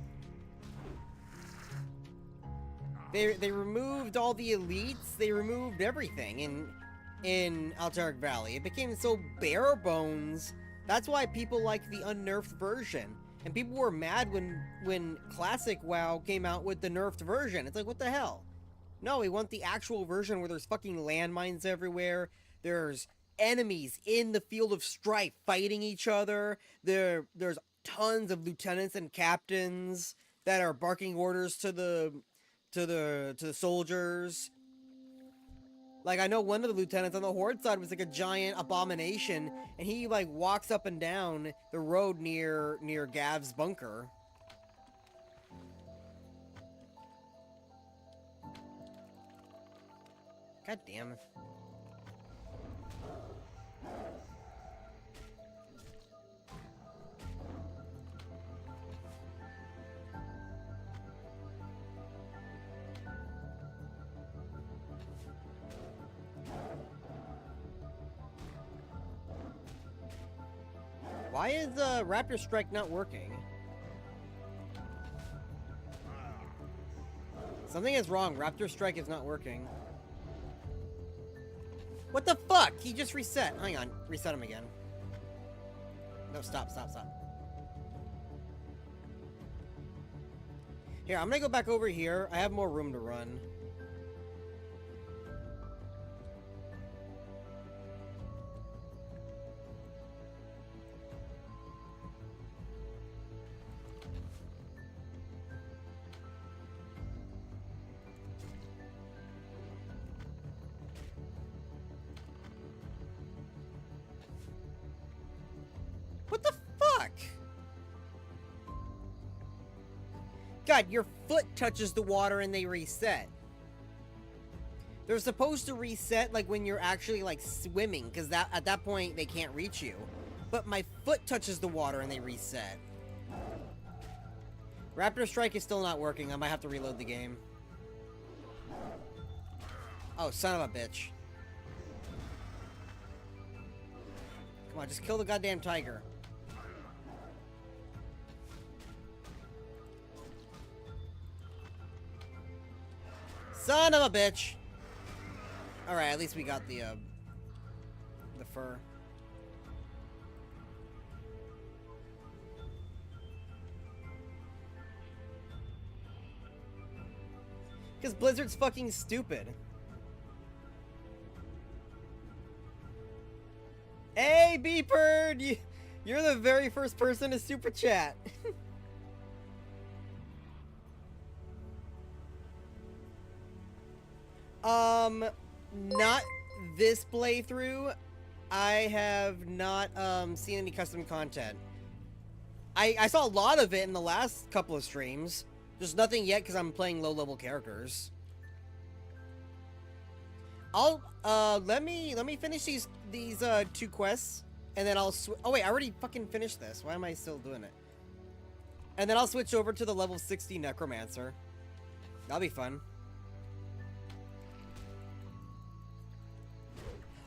They removed all the elites. They removed everything in Alteric Valley. It became so bare bones. That's why people like the unnerfed version. And people were mad when Classic WoW came out with the nerfed version. It's like, what the hell? No, we want the actual version where there's fucking landmines everywhere. There's enemies in the field of strife fighting each other. There's tons of lieutenants and captains that are barking orders to the soldiers. Like, I know one of the lieutenants on the Horde side was like a giant abomination, and he like walks up and down the road near Gav's bunker. God damn it. Why is Raptor Strike not working? Something is wrong. Raptor Strike is not working. What the fuck? He just reset. Hang on. Reset him again. No, stop. Here, I'm gonna go back over here. I have more room to run. What the fuck? God, your foot touches the water and they reset. They're supposed to reset like when you're actually like swimming, because at that point they can't reach you. But my foot touches the water and they reset. Raptor Strike is still not working. I might have to reload the game. Oh, son of a bitch. Come on, just kill the goddamn tiger. Son of a bitch! Alright, at least we got the fur. Because Blizzard's fucking stupid. Hey, Beeperd! You're the very first person to super chat. Not this playthrough. I have not seen any custom content. I saw a lot of it in the last couple of streams. Just nothing yet because I'm playing low-level characters. I'll let me finish these 2 quests, and then I'll oh wait, I already fucking finished this. Why am I still doing it? And then I'll switch over to the level 60 Necromancer. That'll be fun.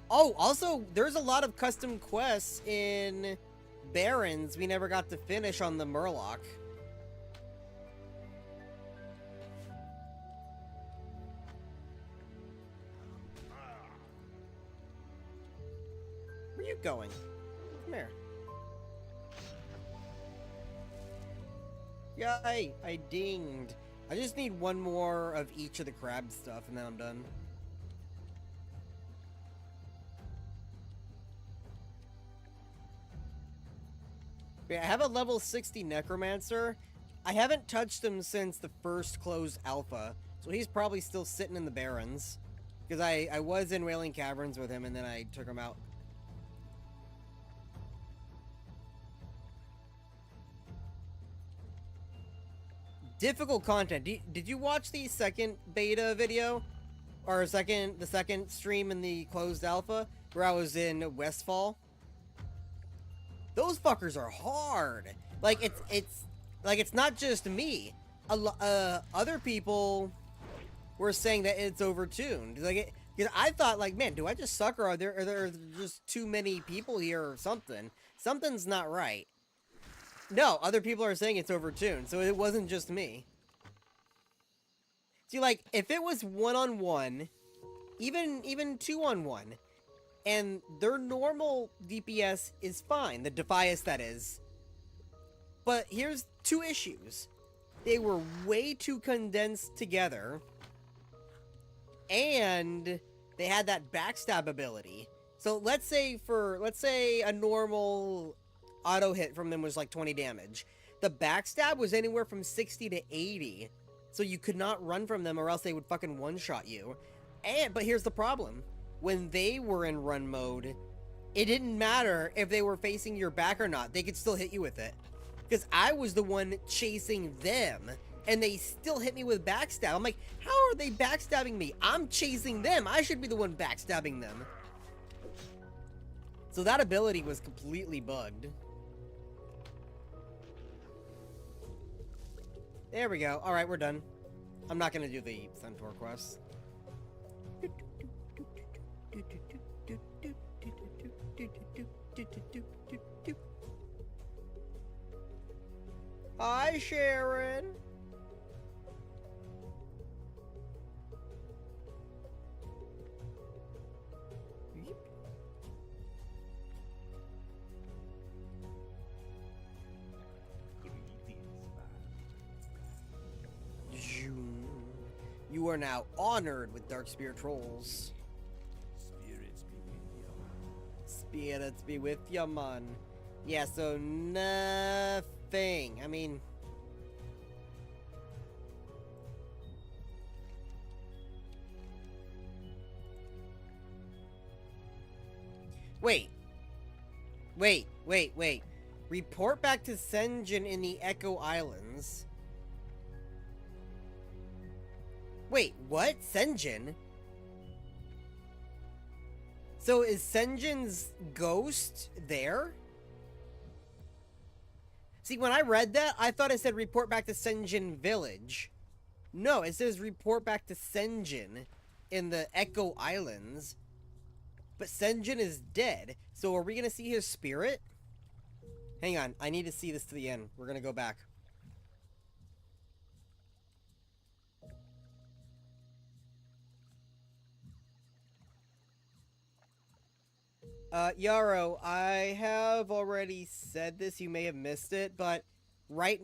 Oh, also, there's a lot of custom quests in Barrens we never got to finish on the Murloc. Where are you going? Come here. Yay! I dinged. I just need one more of each of the crab stuff, and then I'm done. Yeah, I have a level 60 Necromancer. I haven't touched him since the first closed alpha, so he's probably still sitting in the Barrens. Because I was in Wailing Caverns with him, and then I took him out. Difficult content. Did you watch the second beta video? Or the second stream in the closed alpha? Where I was in Westfall? Those fuckers are hard. Like, it's not just me. Other people were saying that it's overtuned. Like, because I thought, like, man, do I just suck, or are there just too many people here or something? Something's not right. No, other people are saying it's overtuned, so it wasn't just me. See, like, if it was 1-on-1, even 2-on-1, and their normal DPS is fine, the Defias that is. But here's 2 issues. They were way too condensed together, and they had that backstab ability. So let's say a normal auto hit from them was like 20 damage. The backstab was anywhere from 60 to 80. So you could not run from them, or else they would fucking one-shot you. But here's the problem. When they were in run mode, it didn't matter if they were facing your back or not. They could still hit you with it. Because I was the one chasing them, and they still hit me with backstab. I'm like, how are they backstabbing me? I'm chasing them. I should be the one backstabbing them. So that ability was completely bugged. There we go. Alright, we're done. I'm not gonna do the Centaur quest. Hi, Sharon. You are now honored with Dark Spear Trolls. Spirits be with you. Spirits be with ya, man. Yeah, so nothing. I mean... Wait. Report back to Senjin in the Echo Islands. Wait, what? Senjin? So is Senjin's ghost there? See, when I read that, I thought it said report back to Senjin Village. No, it says report back to Senjin in the Echo Islands. But Senjin is dead. So are we going to see his spirit? Hang on, I need to see this to the end. We're going to go back. Yarrow, I have already said this, you may have missed it, but right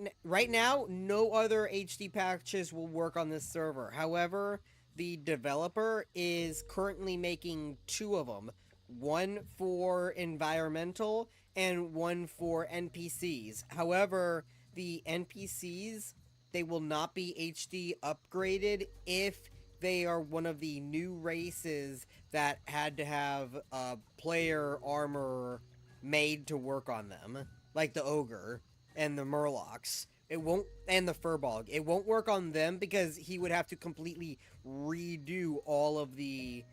now, no other HD patches will work on this server. However, the developer is currently making 2 of them. One for environmental and one for NPCs. However, the NPCs, they will not be HD upgraded if they are one of the new races that had to have player armor made to work on them, like the ogre and the murlocs. It won't, and the furbolg. It won't work on them because he would have to completely redo all of the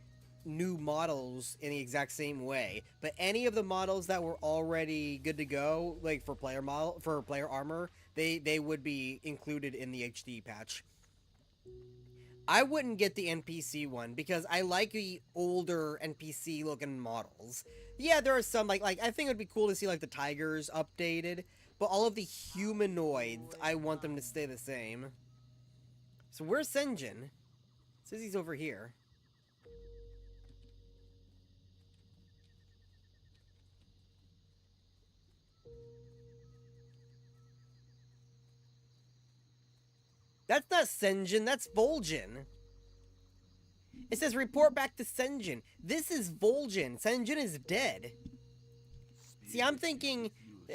new models in the exact same way. But any of the models that were already good to go, like for player armor, they would be included in the HD patch. I wouldn't get the NPC one because I like the older NPC looking models. Yeah, there are some like I think it would be cool to see like the tigers updated, but all of the humanoids, I want them to stay the same. So where's Senjin? It says he's over here. That's not Senjin, that's Vol'jin. It says report back to Senjin. This is Vol'jin. Senjin is dead. See, I'm thinking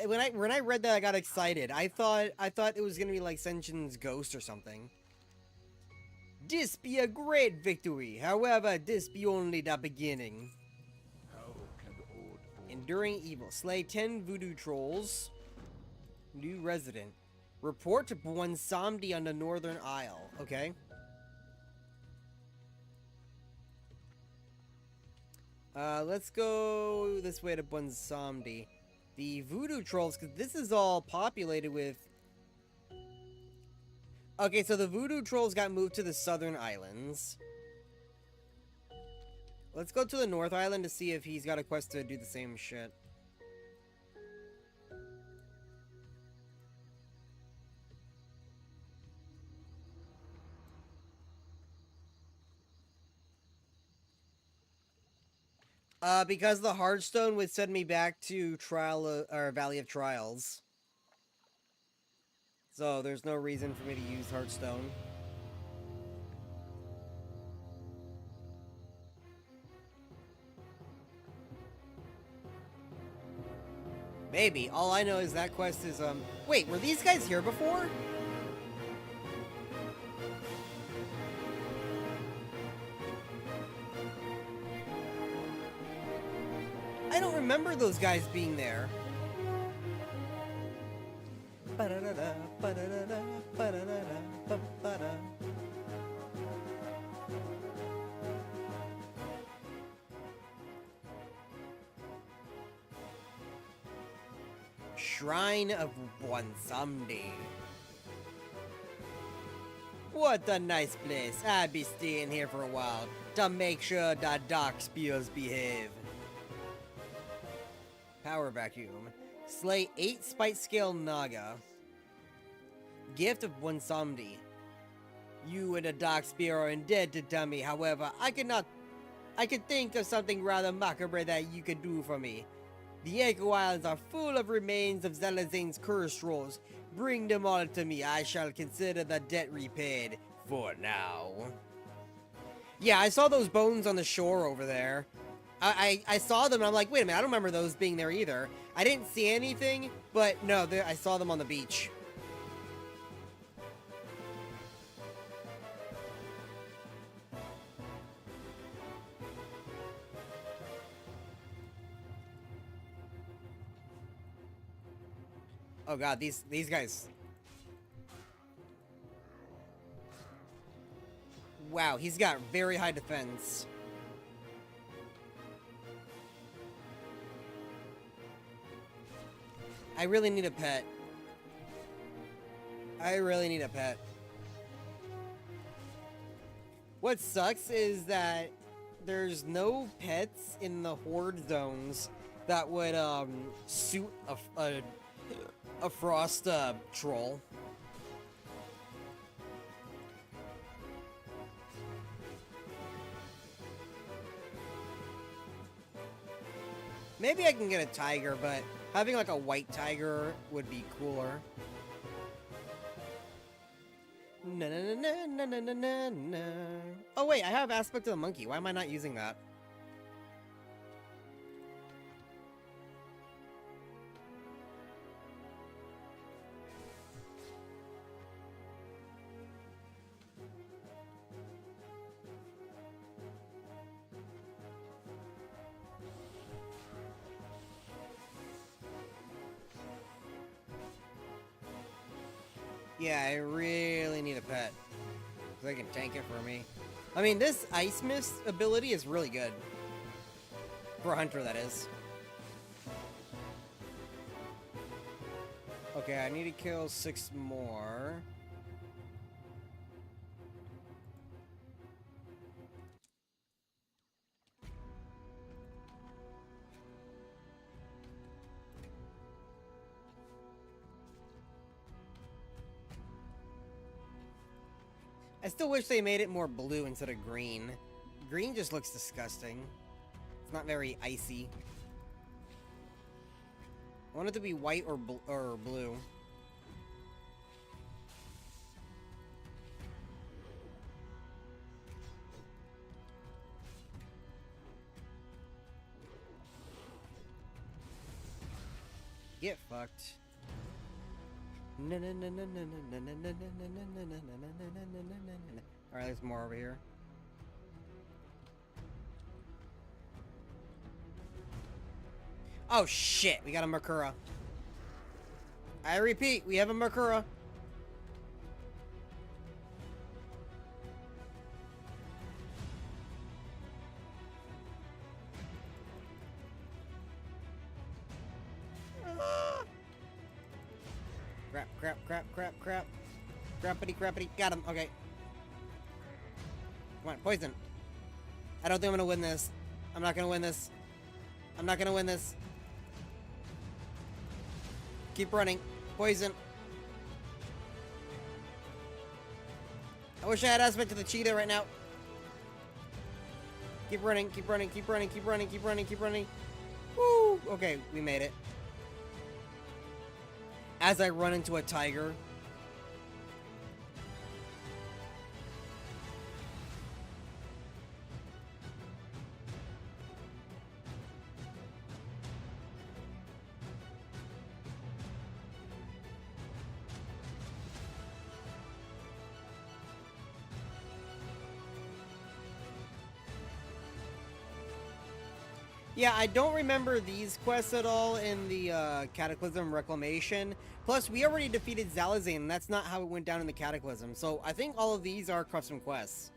when I read that I got excited. I thought it was gonna be like Senjin's ghost or something. This be a great victory. However, this be only the beginning. Enduring evil. Slay 10 voodoo trolls. New resident. Report to Bwansamdi on the Northern Isle. Okay. Let's go this way to Bwansamdi. The voodoo trolls, because this is all populated with... Okay, so the voodoo trolls got moved to the southern islands. Let's go to the North Island to see if he's got a quest to do the same shit. Because the Hearthstone would send me back to Valley of Trials. So there's no reason for me to use Hearthstone. Maybe. All I know is that quest is, Wait, were these guys here before? I don't remember those guys being there. Shrine of Bwansamdi. What a nice place. I'll be staying here for a while to make sure the dark spears behave. Power vacuum. Slay 8 spite scale Naga. Gift of Bwansamdi. You and the dark spear are indebted to me. However, I could think of something rather macabre that you could do for me. The Echo Islands are full of remains of Zalazane's cursed trolls. Bring them all to me. I shall consider the debt repaid for now. Yeah, I saw those bones on the shore over there. I saw them and I'm like, wait a minute, I don't remember those being there either. I didn't see anything, but no, I saw them on the beach. Oh god, these guys. Wow, he's got very high defense. I really need a pet. I really need a pet. What sucks is that there's no pets in the horde zones that would suit a frost troll. Maybe I can get a tiger, but having like a white tiger would be cooler. Na na na na na na na na. Oh wait, I have aspect of the monkey. Why am I not using that? Yeah, I really need a pet. So they can tank it for me. I mean, this Ice Mist ability is really good. For a hunter, that is. Okay, I need to kill 6 more. I still wish they made it more blue instead of green. Green just looks disgusting. It's not very icy. I want it to be white or blue. Get fucked. Alright, there's more over here. Oh shit, we got a Makura. I repeat, we have a Makura. Crap. Crappity. Got him. Okay. Come on, poison. I don't think I'm gonna win this. I'm not gonna win this. Keep running. Poison. I wish I had aspect to the cheetah right now. Keep running. Woo! Okay, we made it. As I run into a tiger. Yeah, I don't remember these quests at all in the Cataclysm Reclamation. Plus, we already defeated Zalazane, and that's not how it went down in the Cataclysm. So I think all of these are custom quests.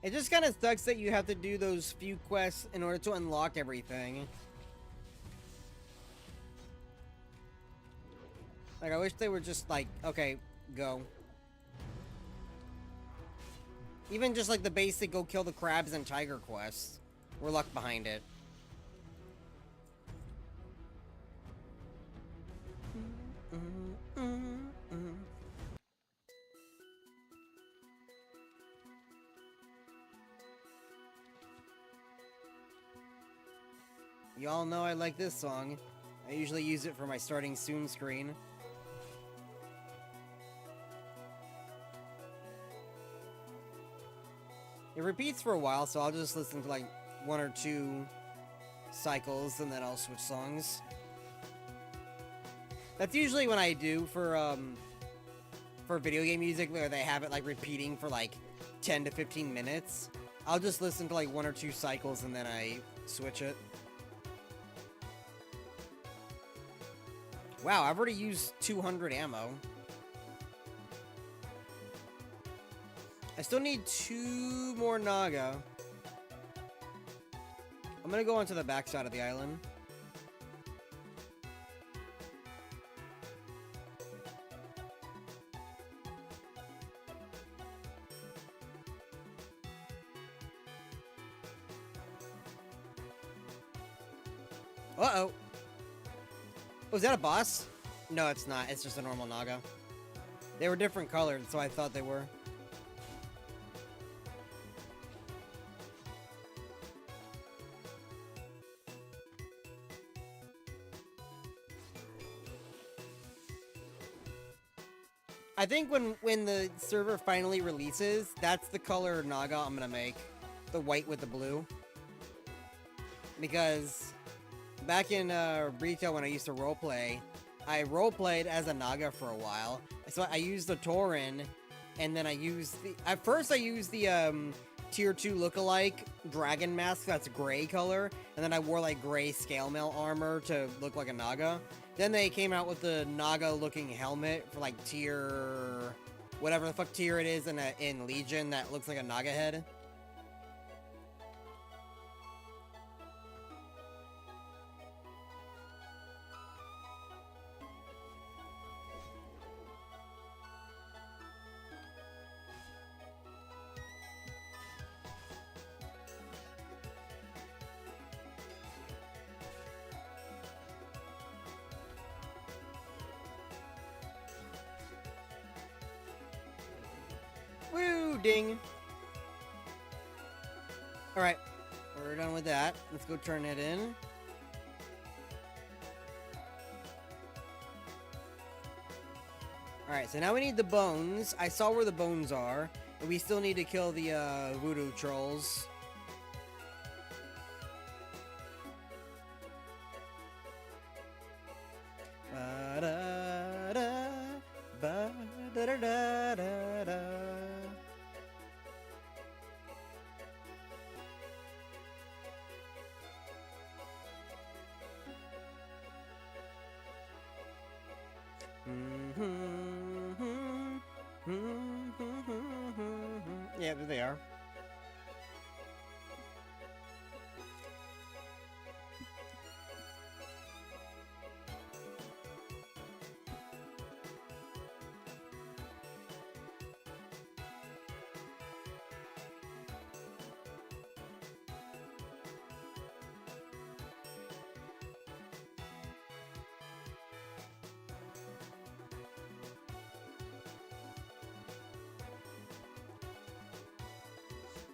It just kind of sucks that you have to do those few quests in order to unlock everything. Like, I wish they were just like, okay, go. Even just like the basic go kill the crabs and tiger quests. We're luck behind it. Y'all know I like this song. I usually use it for my starting soon screen. It repeats for a while, so I'll just listen to like 1 or 2 cycles and then I'll switch songs. That's usually what I do for video game music, where they have it like repeating for like 10 to 15 minutes. I'll just listen to like 1 or 2 cycles and then I switch it. Wow, I've already used 200 ammo. I still need 2 more Naga. I'm gonna go onto the backside of the island. Uh-oh. Was that a boss? No, it's not. It's just a normal Naga. They were different colored, so I thought they were. I think when the server finally releases, that's the color Naga I'm gonna make. The white with the blue. Because back in retail when I used to roleplay, I roleplayed as a Naga for a while. So I used the Tauren, and then I used the... At first I used the tier 2 lookalike dragon mask that's gray color, and then I wore like gray scale mail armor to look like a Naga. Then they came out with the Naga looking helmet for like tier... whatever the fuck tier it is in Legion that looks like a Naga head. Woo! Ding! Alright, we're done with that. Let's go turn it in. Alright, so now we need the bones. I saw where the bones are. And we still need to kill the voodoo trolls. Ba-da-da, ba-da-da-da-da-da. Yeah, there they are.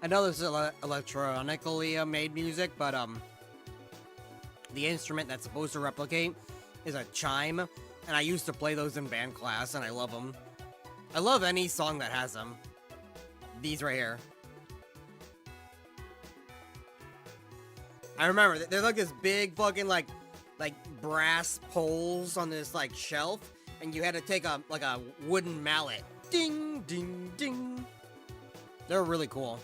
I know this is electronically made music, but the instrument that's supposed to replicate is a chime, and I used to play those in band class, and I love them. I love any song that has them. These right here. I remember they're like this big fucking like brass poles on this like shelf, and you had to take a wooden mallet. Ding ding ding. They're really cool.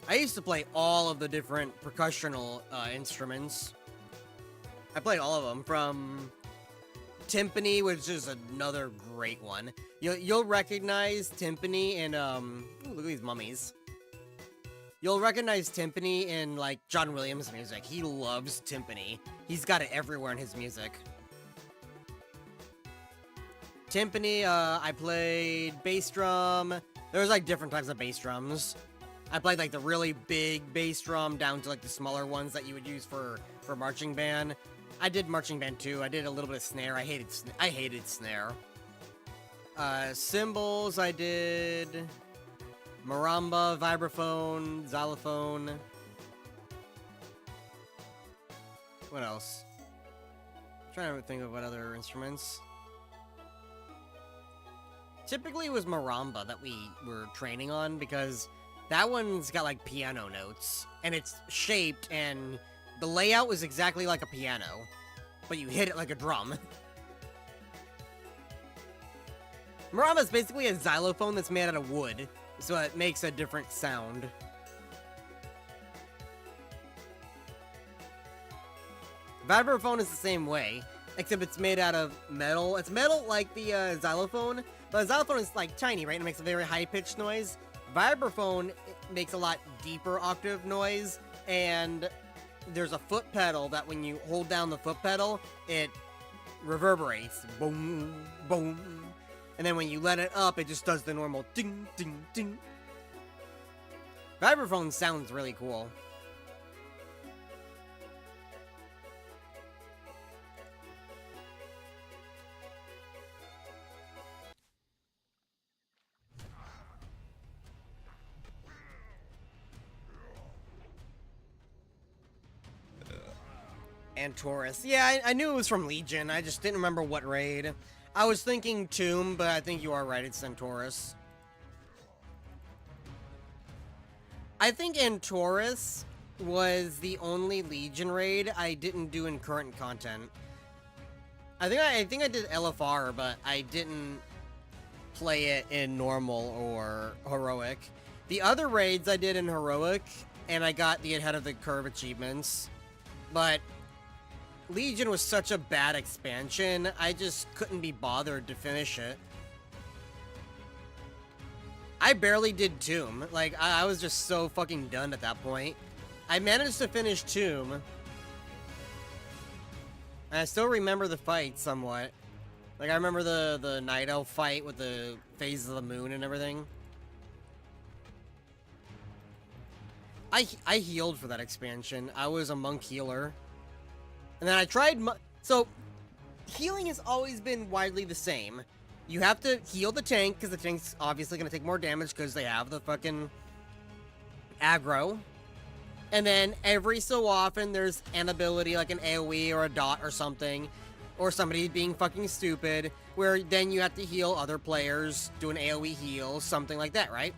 I used to play all of the different percussional instruments. I played all of them, from timpani, which is another great one. You'll recognize timpani in ooh, look at these mummies. You'll recognize timpani in like John Williams music. He loves timpani. He's got it everywhere in his music. Timpani, I played bass drum. There's like different types of bass drums. I played like the really big bass drum down to like the smaller ones that you would use for marching band. I did marching band too. I did a little bit of snare. I hated snare. Cymbals, I did marimba, vibraphone, xylophone. What else? I'm trying to think of what other instruments. Typically it was marimba that we were training on, because that one's got like piano notes, and it's shaped, and the layout was exactly like a piano, but you hit it like a drum. Marimba is basically a xylophone that's made out of wood, so it makes a different sound. Vibraphone is the same way, except it's made out of metal. It's metal like the xylophone, but the xylophone is like tiny, right? And it makes a very high-pitched noise. Vibraphone makes a lot deeper octave noise, and there's a foot pedal that when you hold down the foot pedal, it reverberates. Boom, boom. And then when you let it up, it just does the normal ding, ding, ding. Vibraphone sounds really cool. And Taurus. Yeah, I knew it was from Legion. I just didn't remember what raid. I was thinking Tomb, but I think you are right. It's Centaurus. I think in Taurus, was the only Legion raid I didn't do in current content. I think I did LFR, but I didn't play it in normal or heroic. The other raids I did in heroic, and I got the ahead of the curve achievements. But Legion was such a bad expansion, I just couldn't be bothered to finish it. I barely did Tomb. Like, I was just so fucking done at that point. I managed to finish Tomb. And I still remember the fight somewhat. Like, I remember the Night Elf fight with the phases of the moon and everything. I healed for that expansion. I was a monk healer. And then I tried... So, healing has always been widely the same. You have to heal the tank, because the tank's obviously going to take more damage, because they have the fucking aggro. And then, every so often, there's an ability, like an AoE or a dot or something, or somebody being fucking stupid, where then you have to heal other players, do an AoE heal, something like that, right?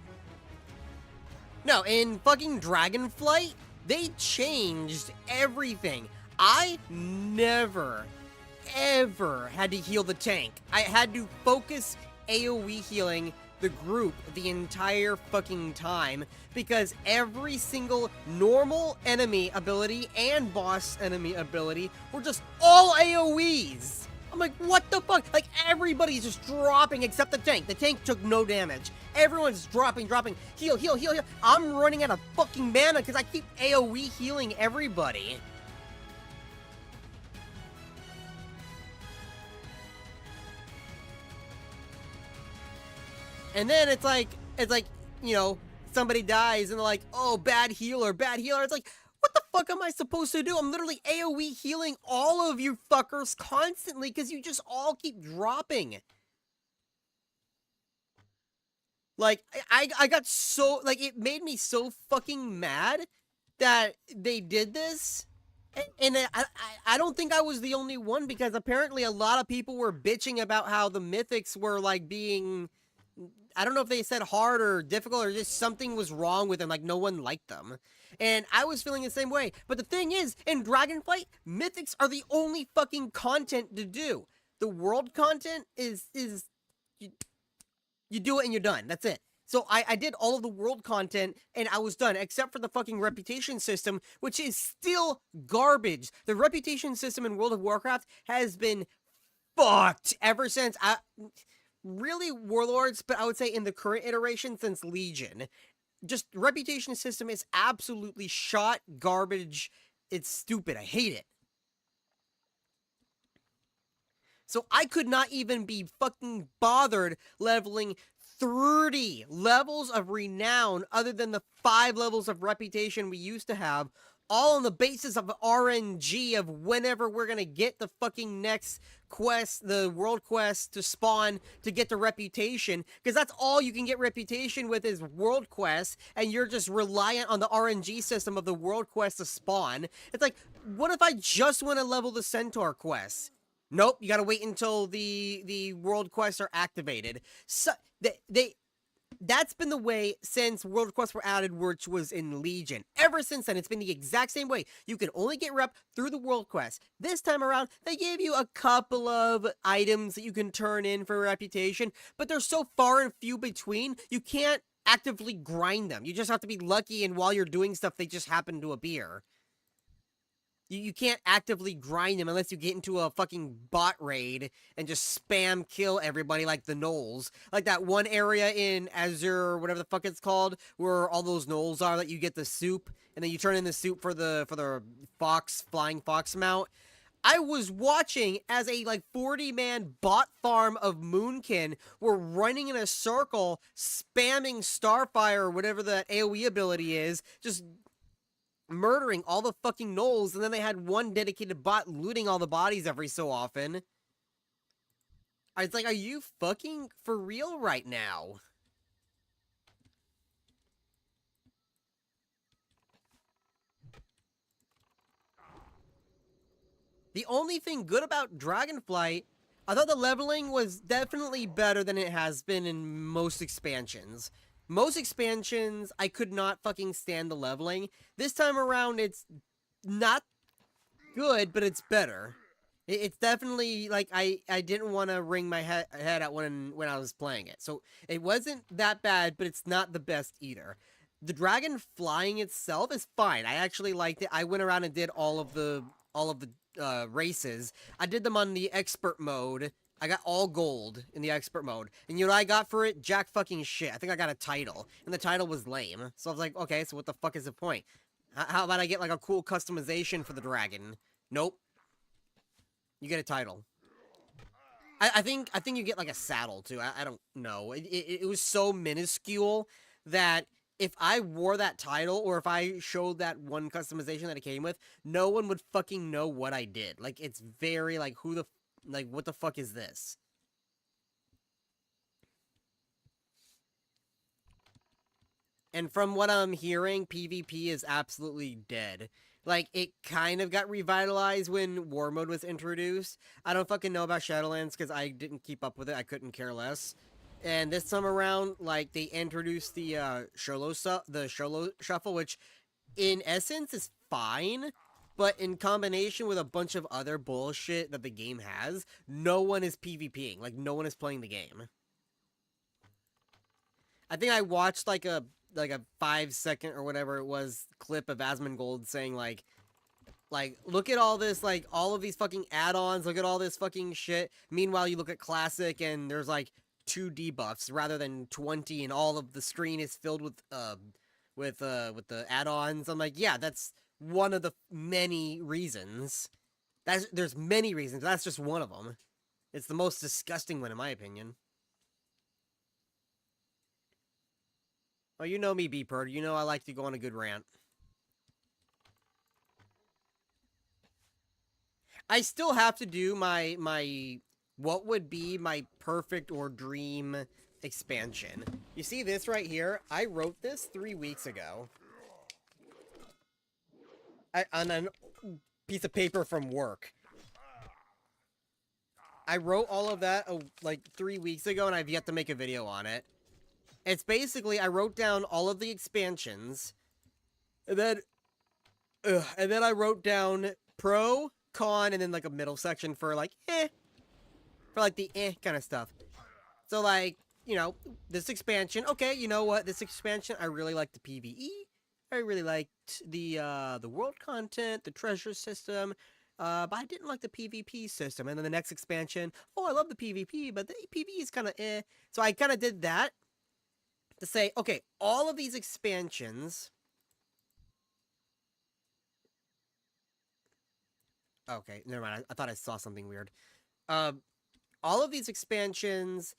No, in fucking Dragonflight, they changed everything. I never, ever had to heal the tank. I had to focus AoE healing the group the entire fucking time, because every single normal enemy ability and boss enemy ability were just all AoEs. I'm like, what the fuck? Like, everybody's just dropping except the tank. The tank took no damage. Everyone's dropping. Heal, heal, heal, heal. I'm running out of fucking mana because I keep AoE healing everybody. And then it's like, you know, somebody dies and they're like, oh, bad healer. It's like, what the fuck am I supposed to do? I'm literally AoE healing all of you fuckers constantly because you just all keep dropping. Like, I got so, like, it made me so fucking mad that they did this. And I don't think I was the only one, because apparently a lot of people were bitching about how the mythics were, like, being... I don't know if they said hard or difficult or just something was wrong with them, like no one liked them. And I was feeling the same way. But the thing is, in Dragonflight, mythics are the only fucking content to do. The world content is you do it and you're done. That's it. So I did all of the world content and I was done, except for the fucking reputation system, which is still garbage. The reputation system in World of Warcraft has been fucked ever since really Warlords, but I would say in the current iteration since Legion. Just reputation system is absolutely shot garbage. It's stupid. I hate it. So I could not even be fucking bothered leveling 30 levels of renown other than the 5 levels of reputation we used to have, all on the basis of RNG of whenever we're gonna get the fucking next quest, the world quest to spawn to get the reputation, because that's all you can get reputation with is world quests, and you're just reliant on the RNG system of the world quest to spawn. It's like, what if I just want to level the Centaur quests? Nope, you gotta wait until the world quests are activated. So, that's been the way since world quests were added, which was in Legion. Ever since then, it's been the exact same way. You can only get rep through the world quest. This time around, they gave you a couple of items that you can turn in for reputation, but they're so far and few between, you can't actively grind them. You just have to be lucky, and while you're doing stuff, they just happen to appear. You can't actively grind them unless you get into a fucking bot raid and just spam kill everybody like the gnolls. Like that one area in Azure, whatever the fuck it's called, where all those gnolls are, that you get the soup, and then you turn in the soup for the flying fox mount. I was watching as a like 40-man bot farm of Moonkin were running in a circle, spamming Starfire or whatever the AoE ability is, just murdering all the fucking gnolls, and then they had one dedicated bot looting all the bodies every so often. I was like, are you fucking for real right now? The only thing good about Dragonflight, I thought the leveling was definitely better than it has been in most expansions. Most expansions, I could not fucking stand the leveling. This time around, it's not good, but it's better. It's definitely like I didn't want to wring my head out when I was playing it. So it wasn't that bad, but it's not the best either. The dragon flying itself is fine. I actually liked it. I went around and did all of the races. I did them on the expert mode. I got all gold in the expert mode. And you know what I got for it? Jack fucking shit. I think I got a title. And the title was lame. So I was like, okay, so what the fuck is the point? How about I get like a cool customization for the dragon? Nope. You get a title. I think you get like a saddle too. I don't know. It was so minuscule that if I wore that title or if I showed that one customization that it came with, no one would fucking know what I did. Like it's very like what the fuck is this? And from what I'm hearing, PvP is absolutely dead. Like, it kind of got revitalized when War Mode was introduced. I don't fucking know about Shadowlands because I didn't keep up with it. I couldn't care less. And this time around, like, they introduced the Sholo Shuffle, which in essence is fine. But in combination with a bunch of other bullshit that the game has, no one is PvPing. Like, no one is playing the game. I think I watched like a 5 second or whatever it was clip of Asmongold saying like look at all this, like all of these fucking add-ons, look at all this fucking shit. Meanwhile, you look at classic and there's like 2 debuffs rather than 20, and all of the screen is filled with the add-ons. I'm like, yeah, that's one of the many reasons. There's many reasons. That's just one of them. It's the most disgusting one in my opinion. Oh, you know me, B-Bird. You know I like to go on a good rant. I still have to do my what would be my perfect or dream expansion. You see this right here? I wrote this 3 weeks ago. On a piece of paper from work. I wrote all of that like 3 weeks ago, and I've yet to make a video on it. It's basically, I wrote down all of the expansions, and then I wrote down pro, con, and then like a middle section for like, for like the kind of stuff. So like, you know, this expansion, okay, you know what, this expansion, I really like the PvE, I really liked the world content, the treasure system, but I didn't like the PvP system. And then the next expansion, oh, I love the PvP, but the PvE is kind of So I kind of did that to say, okay, all of these expansions. Okay, never mind. I thought I saw something weird. All of these expansions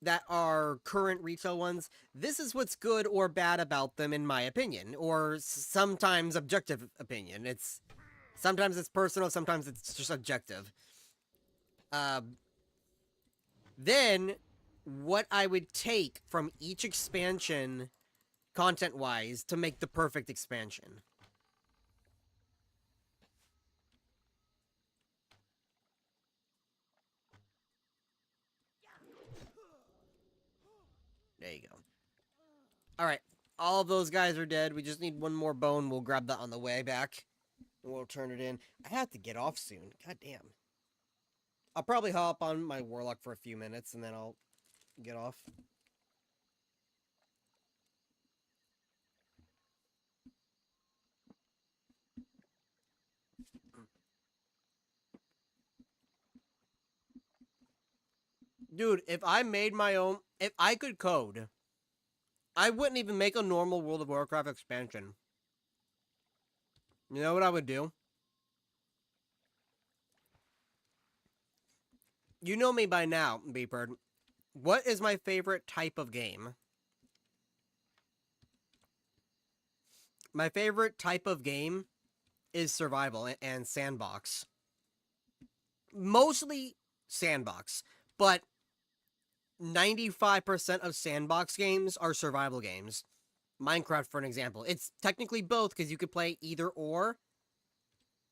that are current retail ones, this is what's good or bad about them, in my opinion, or sometimes objective opinion. Sometimes it's personal, sometimes it's just objective. Then what I would take from each expansion content-wise to make the perfect expansion. There you go. Alright, all of those guys are dead. We just need one more bone. We'll grab that on the way back. And we'll turn it in. I have to get off soon. God damn. I'll probably hop on my Warlock for a few minutes, and then I'll get off. Dude, if I made my own... If I could code, I wouldn't even make a normal World of Warcraft expansion. You know what I would do? You know me by now, Beepard. What is my favorite type of game? My favorite type of game is survival and sandbox. Mostly sandbox, but 95% of sandbox games are survival games. Minecraft, for an example. It's technically both because you could play either or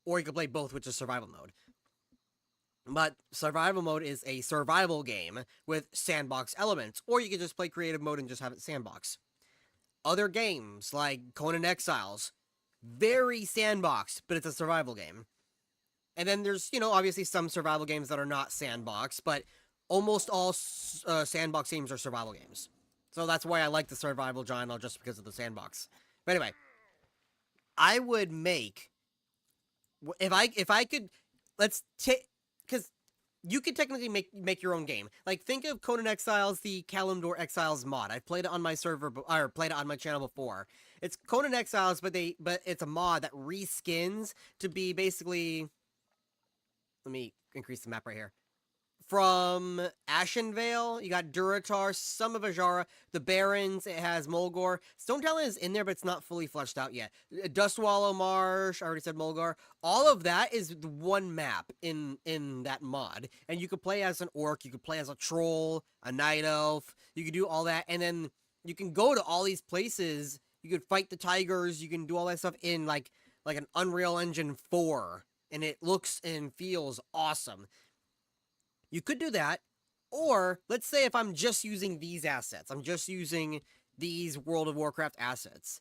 you could play both, which is survival mode. But survival mode is a survival game with sandbox elements, or you could just play creative mode and just have it sandbox. other games like Conan Exiles, very sandboxed, but it's a survival game. And then there's, obviously some survival games that are not sandbox, but almost all sandbox games are survival games. So that's why I like the survival genre, just because of the sandbox. But anyway, I would make, if I could, let's take, because you could technically make your own game. Like, think of Conan Exiles, the Kalimdor Exiles mod. I've played it on my server, or played it on my channel before. It's Conan Exiles, but it's a mod that reskins to be basically, let me increase the map right here. From Ashenvale, you got Duratar, some of Ajara, the Barrens, it has Mulgore. Stone Talon is in there, but it's not fully fleshed out yet. Dustwallow Marsh, I already said Mulgore. All of that is one map in that mod. And you could play as an orc, you could play as a troll, a night elf, you could do all that, and then you can go to all these places, you could fight the tigers, you can do all that stuff in like an Unreal Engine 4. And it looks and feels awesome. You could do that, or let's say if I'm just using these assets, I'm just using these World of Warcraft assets,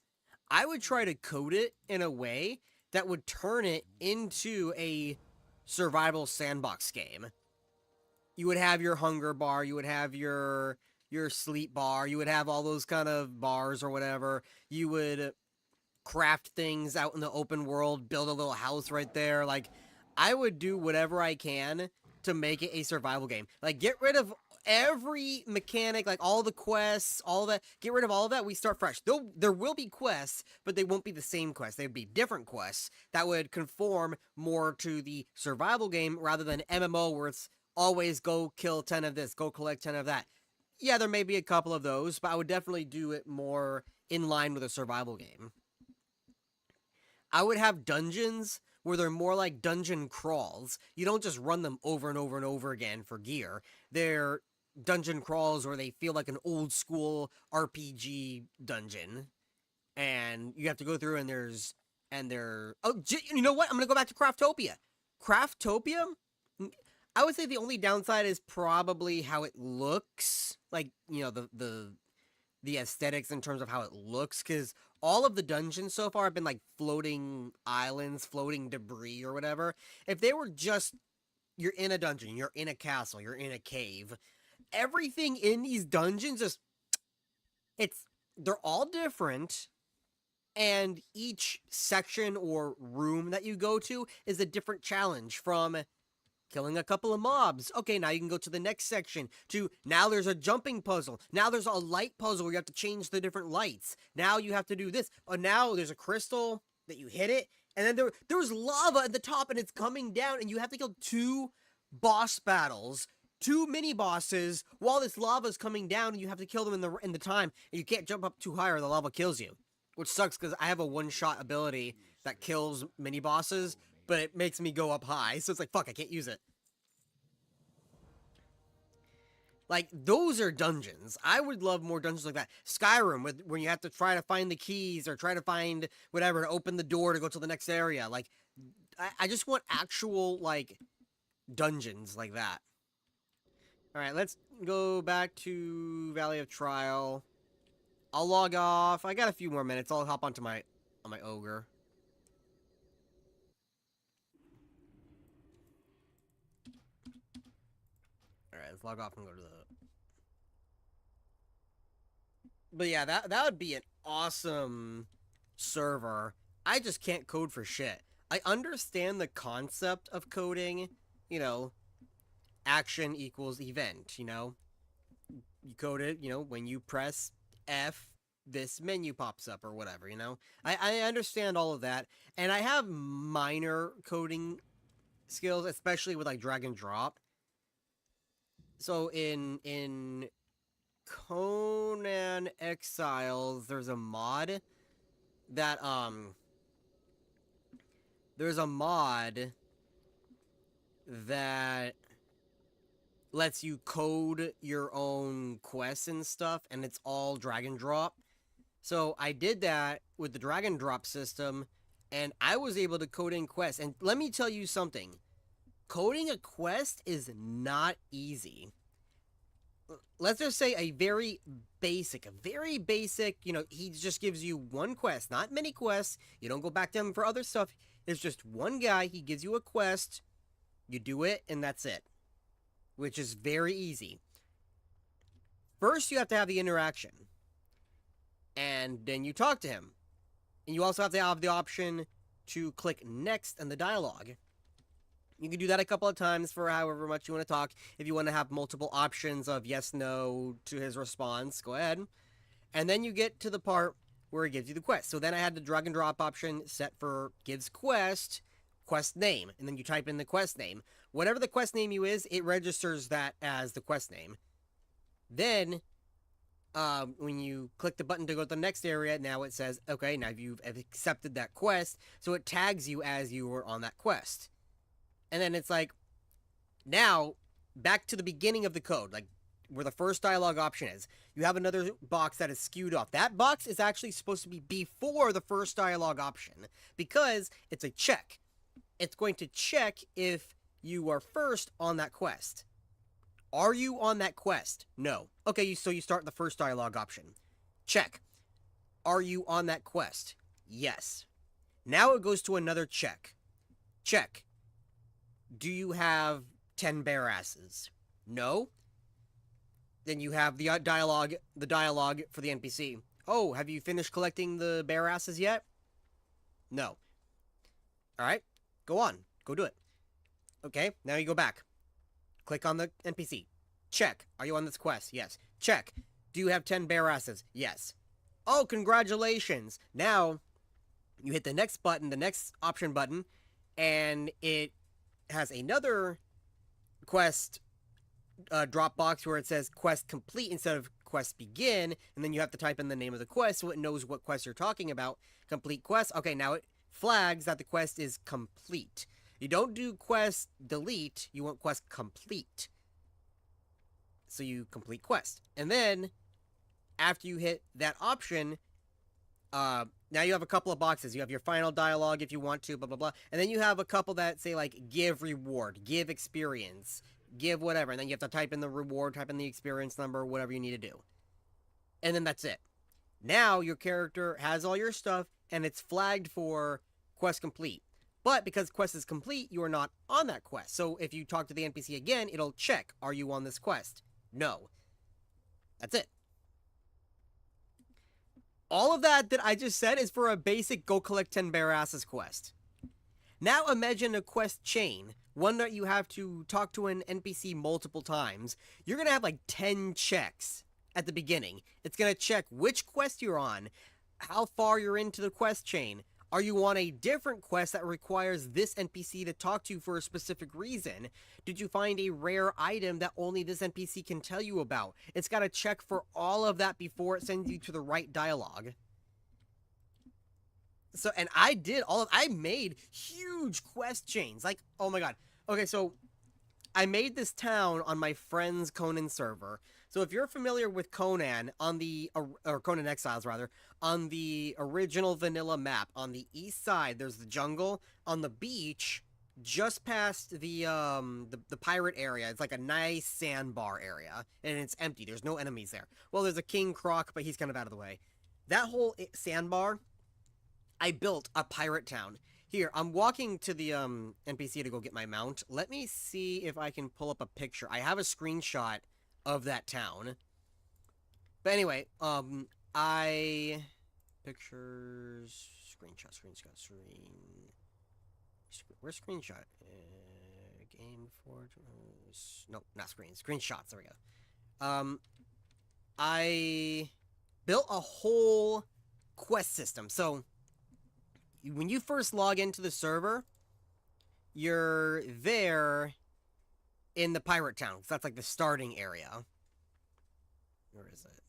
I would try to code it in a way that would turn it into a survival sandbox game. You would have your hunger bar, you would have your sleep bar, you would have all those kind of bars or whatever. You would craft things out in the open world, build a little house right there. Like, I would do whatever I can to make it a survival game. Like, get rid of every mechanic, like all the quests, all that. Get rid of all of that. We start fresh. There will be quests, but they won't be the same quests. They would be different quests that would conform more to the survival game rather than MMO, where it's always go kill 10 of this, go collect 10 of that. Yeah, there may be a couple of those, but I would definitely do it more in line with a survival game. I would have dungeons where they're more like dungeon crawls. You don't just run them over and over and over again for gear. They're dungeon crawls where they feel like an old school RPG dungeon. And you have to go through oh, you know what? I'm going to go back to Craftopia. Craftopia, I would say the only downside is probably how it looks. Like, the aesthetics in terms of how it looks, because all of the dungeons so far have been like floating islands, floating debris or whatever. If they were just, you're in a dungeon, you're in a castle, you're in a cave, everything in these dungeons just, they're all different, and each section or room that you go to is a different challenge, from killing a couple of mobs. Okay, now you can go to the next section. To now there's a jumping puzzle. Now there's a light puzzle where you have to change the different lights. Now you have to do this. Oh, now there's a crystal that you hit it, and then there was lava at the top, and it's coming down, and you have to kill 2 boss battles, 2 mini bosses, while this lava is coming down, and you have to kill them in the time. And you can't jump up too high, or the lava kills you, which sucks because I have a one-shot ability that kills mini bosses, but it makes me go up high, so it's like, fuck, I can't use it. Like, those are dungeons. I would love more dungeons like that. Skyrim, when you have to try to find the keys, or try to find whatever to open the door to go to the next area. Like, I just want actual, like, dungeons like that. Alright, let's go back to Valley of Trial. I'll log off. I got a few more minutes. I'll hop onto my ogre. Alright, let's log off and go to the... But yeah, that would be an awesome server. I just can't code for shit. I understand the concept of coding, action equals event, You code it, when you press F, this menu pops up or whatever, I understand all of that. And I have minor coding skills, especially with like drag and drop. So in Conan Exiles, there's a mod that lets you code your own quests and stuff, and it's all drag and drop. So I did that with the drag and drop system, and I was able to code in quests. And let me tell you something. Coding a quest is not easy. let's just say a very basic, you know, he just gives you one quest, not many quests. You don't go back to him for other stuff. There's just one guy, he gives you a quest, you do it, and that's it. Which is very easy. First, you have to have the interaction. And then you talk to him. And you also have to have the option to click next in the dialogue. You can do that a couple of times for however much you want to talk. If you want to have multiple options of yes, no to his response, go ahead. And then you get to the part where it gives you the quest. So then I had the drag and drop option set for gives quest name. And then you type in the quest name. Whatever the quest name you is, it registers that as the quest name. Then, when you click the button to go to the next area, now it says, okay, now you've accepted that quest. So it tags you as you were on that quest. And then it's like, now, back to the beginning of the code, like where the first dialogue option is. You have another box that is skewed off. That box is actually supposed to be before the first dialogue option because it's a check. It's going to check if you are first on that quest. Are you on that quest? No. Okay, so you start the first dialogue option. Check. Are you on that quest? Yes. Now it goes to another check. Check. Do you have 10 bare asses? No. Then you have the dialogue for the NPC. Oh, have you finished collecting the bare asses yet? No. Alright, go on. Go do it. Okay, now you go back. Click on the NPC. Check. Are you on this quest? Yes. Check. Do you have 10 bare asses? Yes. Oh, congratulations. Now, you hit the next button, the next option button, and it has another quest drop box where it says quest complete instead of quest begin, and then you have to type in the name of the quest so it knows what quest you're talking about. Complete quest. Okay, now it flags that the quest is complete. You don't do quest delete, you want quest complete. So you complete quest. And then, after you hit that option, now you have a couple of boxes. You have your final dialogue if you want to, blah, blah, blah. And then you have a couple that say, like, give reward, give experience, give whatever. And then you have to type in the reward, type in the experience number, whatever you need to do. And then that's it. Now your character has all your stuff, and it's flagged for quest complete. But because quest is complete, you are not on that quest. So if you talk to the NPC again, it'll check, are you on this quest? No. That's it. All of that I just said is for a basic go collect 10 bare asses quest. Now imagine a quest chain, one that you have to talk to an NPC multiple times. You're going to have like 10 checks at the beginning. It's going to check which quest you're on, how far you're into the quest chain. Are you on a different quest that requires this NPC to talk to you for a specific reason? Did you find a rare item that only this NPC can tell you about? It's got to check for all of that before it sends you to the right dialogue. So, and I made huge quest chains. Like, oh my god. Okay, so I made this town on my friend's Conan server. So if you're familiar with Conan on the, or Conan Exiles rather, on the original vanilla map, on the east side, there's the jungle. On the beach, just past the pirate area, it's like a nice sandbar area, and it's empty. There's no enemies there. Well, there's a King Croc, but he's kind of out of the way. That whole sandbar, I built a pirate town. Here, I'm walking to the NPC to go get my mount. Let me see if I can pull up a picture. I have a screenshot of that town. But anyway, pictures, where's screenshot? Game for, no, not screenshots, there we go. I built a whole quest system. So, when you first log into the server, you're there in the pirate town, because that's like the starting area. Where is it?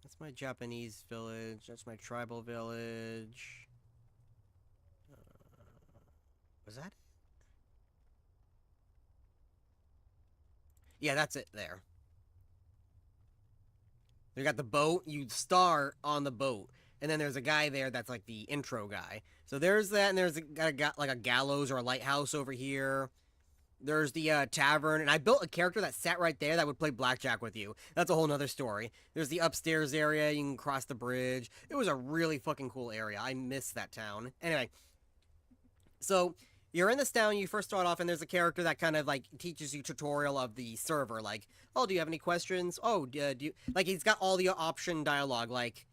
That's my Japanese village. That's my tribal village. Was that it? Yeah, that's it there. You got the boat. You start on the boat. And then there's a guy there that's like the intro guy. So there's that, and there's like a gallows or a lighthouse over here. There's the tavern, and I built a character that sat right there that would play blackjack with you. That's a whole nother story. There's the upstairs area. You can cross the bridge. It was a really fucking cool area. I miss that town. Anyway, so you're in this town. You first start off, and there's a character that kind of like teaches you tutorial of the server. Like, oh, do you have any questions? Oh, do you like? He's got all the option dialogue, like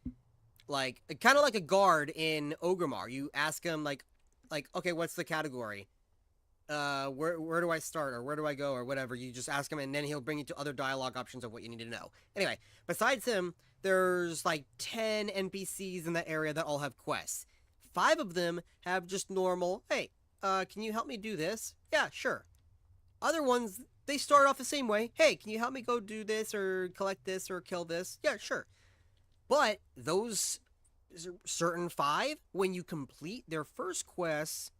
kind of like a guard in Ogremar. You ask him like, okay, what's the category? Where do I start, or where do I go, or whatever. You just ask him, and then he'll bring you to other dialogue options of what you need to know. Anyway, besides him, there's like 10 NPCs in that area that all have quests. 5 of them have just normal, hey, can you help me do this? Yeah, sure. Other ones, they start off the same way. Hey, can you help me go do this, or collect this, or kill this? Yeah, sure. But those certain 5, when you complete their first quests,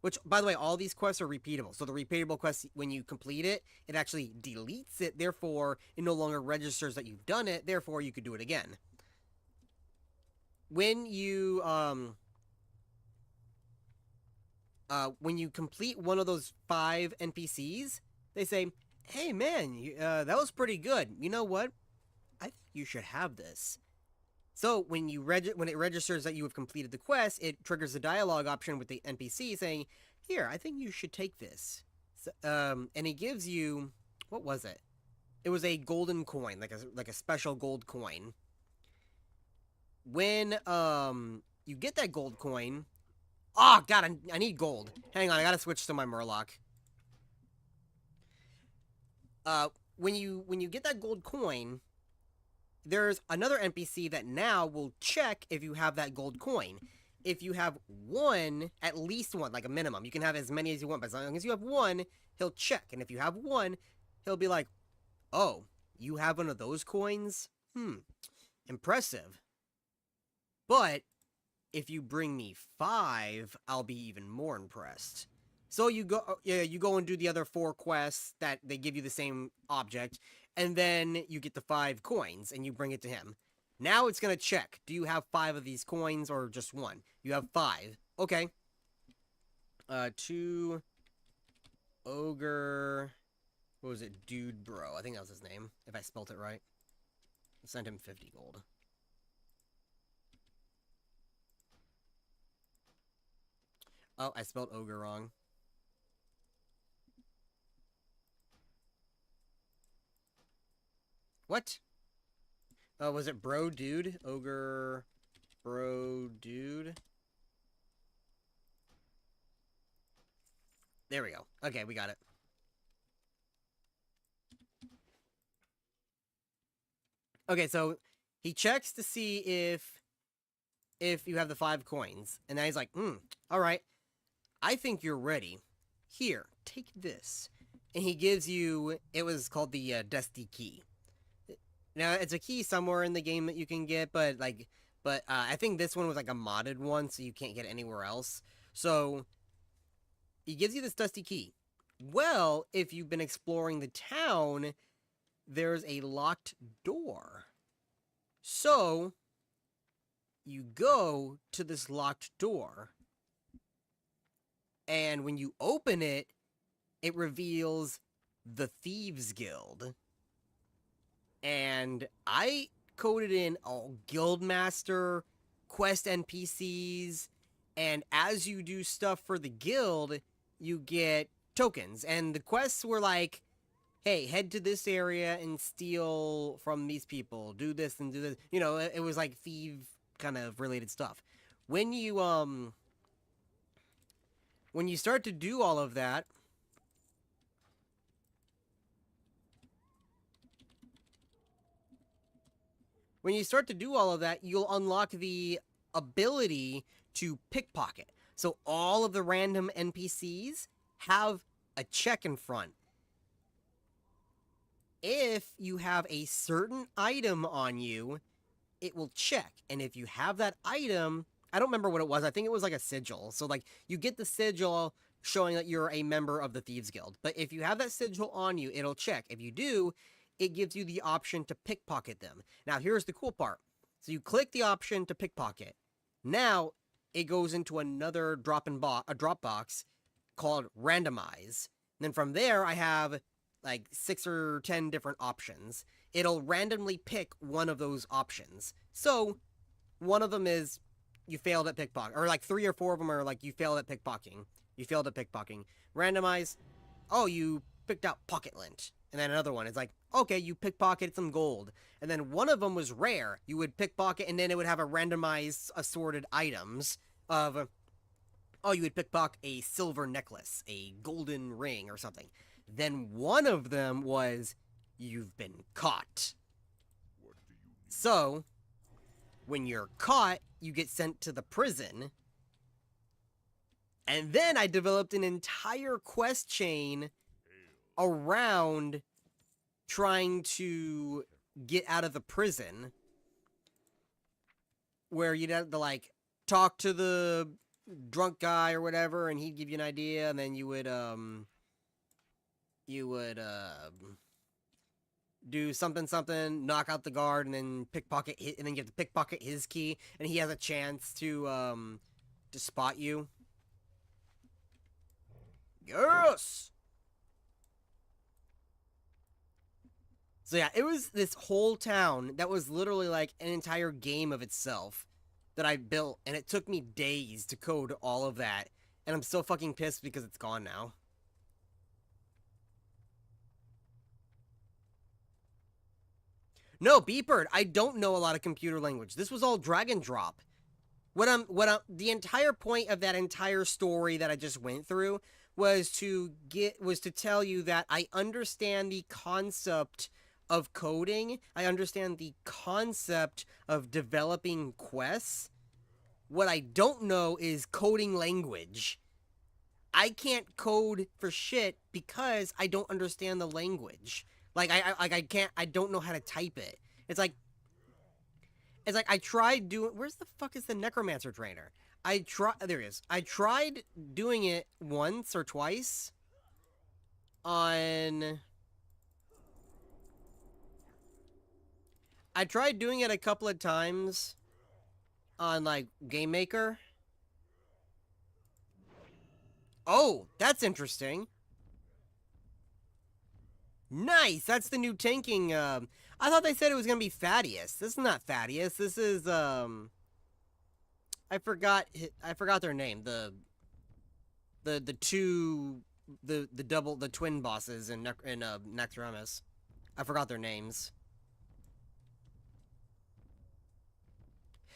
which, by the way, all these quests are repeatable. So the repeatable quest, when you complete it, it actually deletes it. Therefore, it no longer registers that you've done it. Therefore, you could do it again. When you complete one of those 5 NPCs, they say, "Hey, man, that was pretty good. You know what? I think you should have this." So when it registers that you have completed the quest, it triggers a dialogue option with the NPC saying, "Here, I think you should take this." So, and it gives you, what was it? It was a golden coin, like a special gold coin. When you get that gold coin, oh god, I need gold. Hang on, I gotta switch to my Murloc. When you get that gold coin, there's another NPC that now will check if you have that gold coin. If you have one, at least one, like a minimum, you can have as many as you want, but as long as you have one, he'll check. And if you have one, he'll be like, oh, you have one of those coins? Impressive. But if you bring me 5, I'll be even more impressed. So you go and do the other 4 quests that they give you the same object, and then you get the 5 coins, and you bring it to him. Now it's going to check. Do you have 5 of these coins, or just 1? You have 5. Okay. 2... Ogre... What was it? Dude Bro. I think that was his name, if I spelt it right. I'll send him 50 gold. Oh, I spelled ogre wrong. What? Oh, was it bro dude? Ogre bro dude? There we go. Okay, we got it. Okay, so he checks to see if you have the 5 coins. And now he's like, all right. I think you're ready. Here, take this. And he gives you, it was called the Dusty Key. Now, it's a key somewhere in the game that you can get, but I think this one was like a modded one, so you can't get it anywhere else. So, he gives you this Dusty Key. Well, if you've been exploring the town, there's a locked door. So, you go to this locked door. And when you open it, it reveals the Thieves Guild. And I coded in all Guildmaster, quest NPCs, and as you do stuff for the guild, you get tokens. And the quests were like, hey, head to this area and steal from these people. Do this and do this. You know, it was like thief kind of related stuff. When you start to do all of that, you'll unlock the ability to pickpocket. So all of the random NPCs have a check in front. If you have a certain item on you, it will check. And if you have that item, I don't remember what it was. I think it was like a sigil. So like you get the sigil showing that you're a member of the Thieves Guild. But if you have that sigil on you, it'll check. If you do, it gives you the option to pickpocket them. Now, here's the cool part. So you click the option to pickpocket. Now, it goes into another drop box called randomize. Then from there, I have like 6 or 10 different options. It'll randomly pick one of those options. So, one of them is you failed at pickpocket, or like 3 or 4 of them are like you failed at pickpocketing. You failed at pickpocketing. Randomize, oh, you picked out pocket lint. And then another one is like, okay, you pickpocketed some gold. And then one of them was rare. You would pickpocket, and then it would have a randomized assorted items of, oh, you would pickpocket a silver necklace, a golden ring, or something. Then one of them was, you've been caught. What do you need? So, when you're caught, you get sent to the prison. And then I developed an entire quest chain around trying to get out of the prison, where you'd have to like talk to the drunk guy or whatever, and he'd give you an idea, and then you would do something, knock out the guard, and then pickpocket and then you have to pickpocket his key, and he has a chance to spot you. Yes. So yeah, it was this whole town that was literally like an entire game of itself that I built, and it took me days to code all of that, and I'm so fucking pissed because it's gone now. No, Beepbird, I don't know a lot of computer language. This was all drag and drop. The entire point of that entire story that I just went through was to tell you that I understand the concept of coding. I understand the concept of developing quests. What I don't know is coding language. I can't code for shit because I don't understand the language. Like I don't know how to type it. It's like I tried doing. Where's the fuck is the necromancer trainer? There he is. I tried doing it once or twice on. I tried doing it a couple of times on like Game Maker. Oh, that's interesting. Nice. That's the new tanking. I thought they said it was gonna be Thaddeus. This is not Thaddeus. This is I forgot their name. The twin bosses in Necromus. I forgot their names.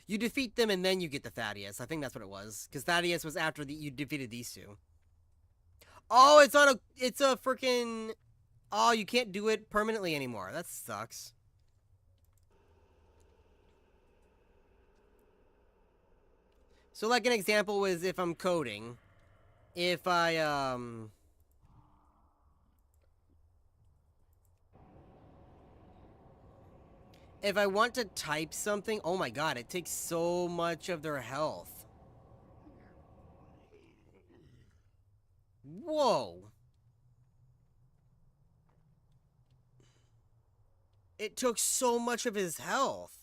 You defeat them and then you get the Thaddeus. I think that's what it was, because Thaddeus was after you defeated these two. Oh, it's a freaking. Oh, you can't do it permanently anymore. That sucks. So, like, an example was if I'm coding, if I, if I want to type something, oh my god, it takes so much of their health. Whoa. It took so much of his health.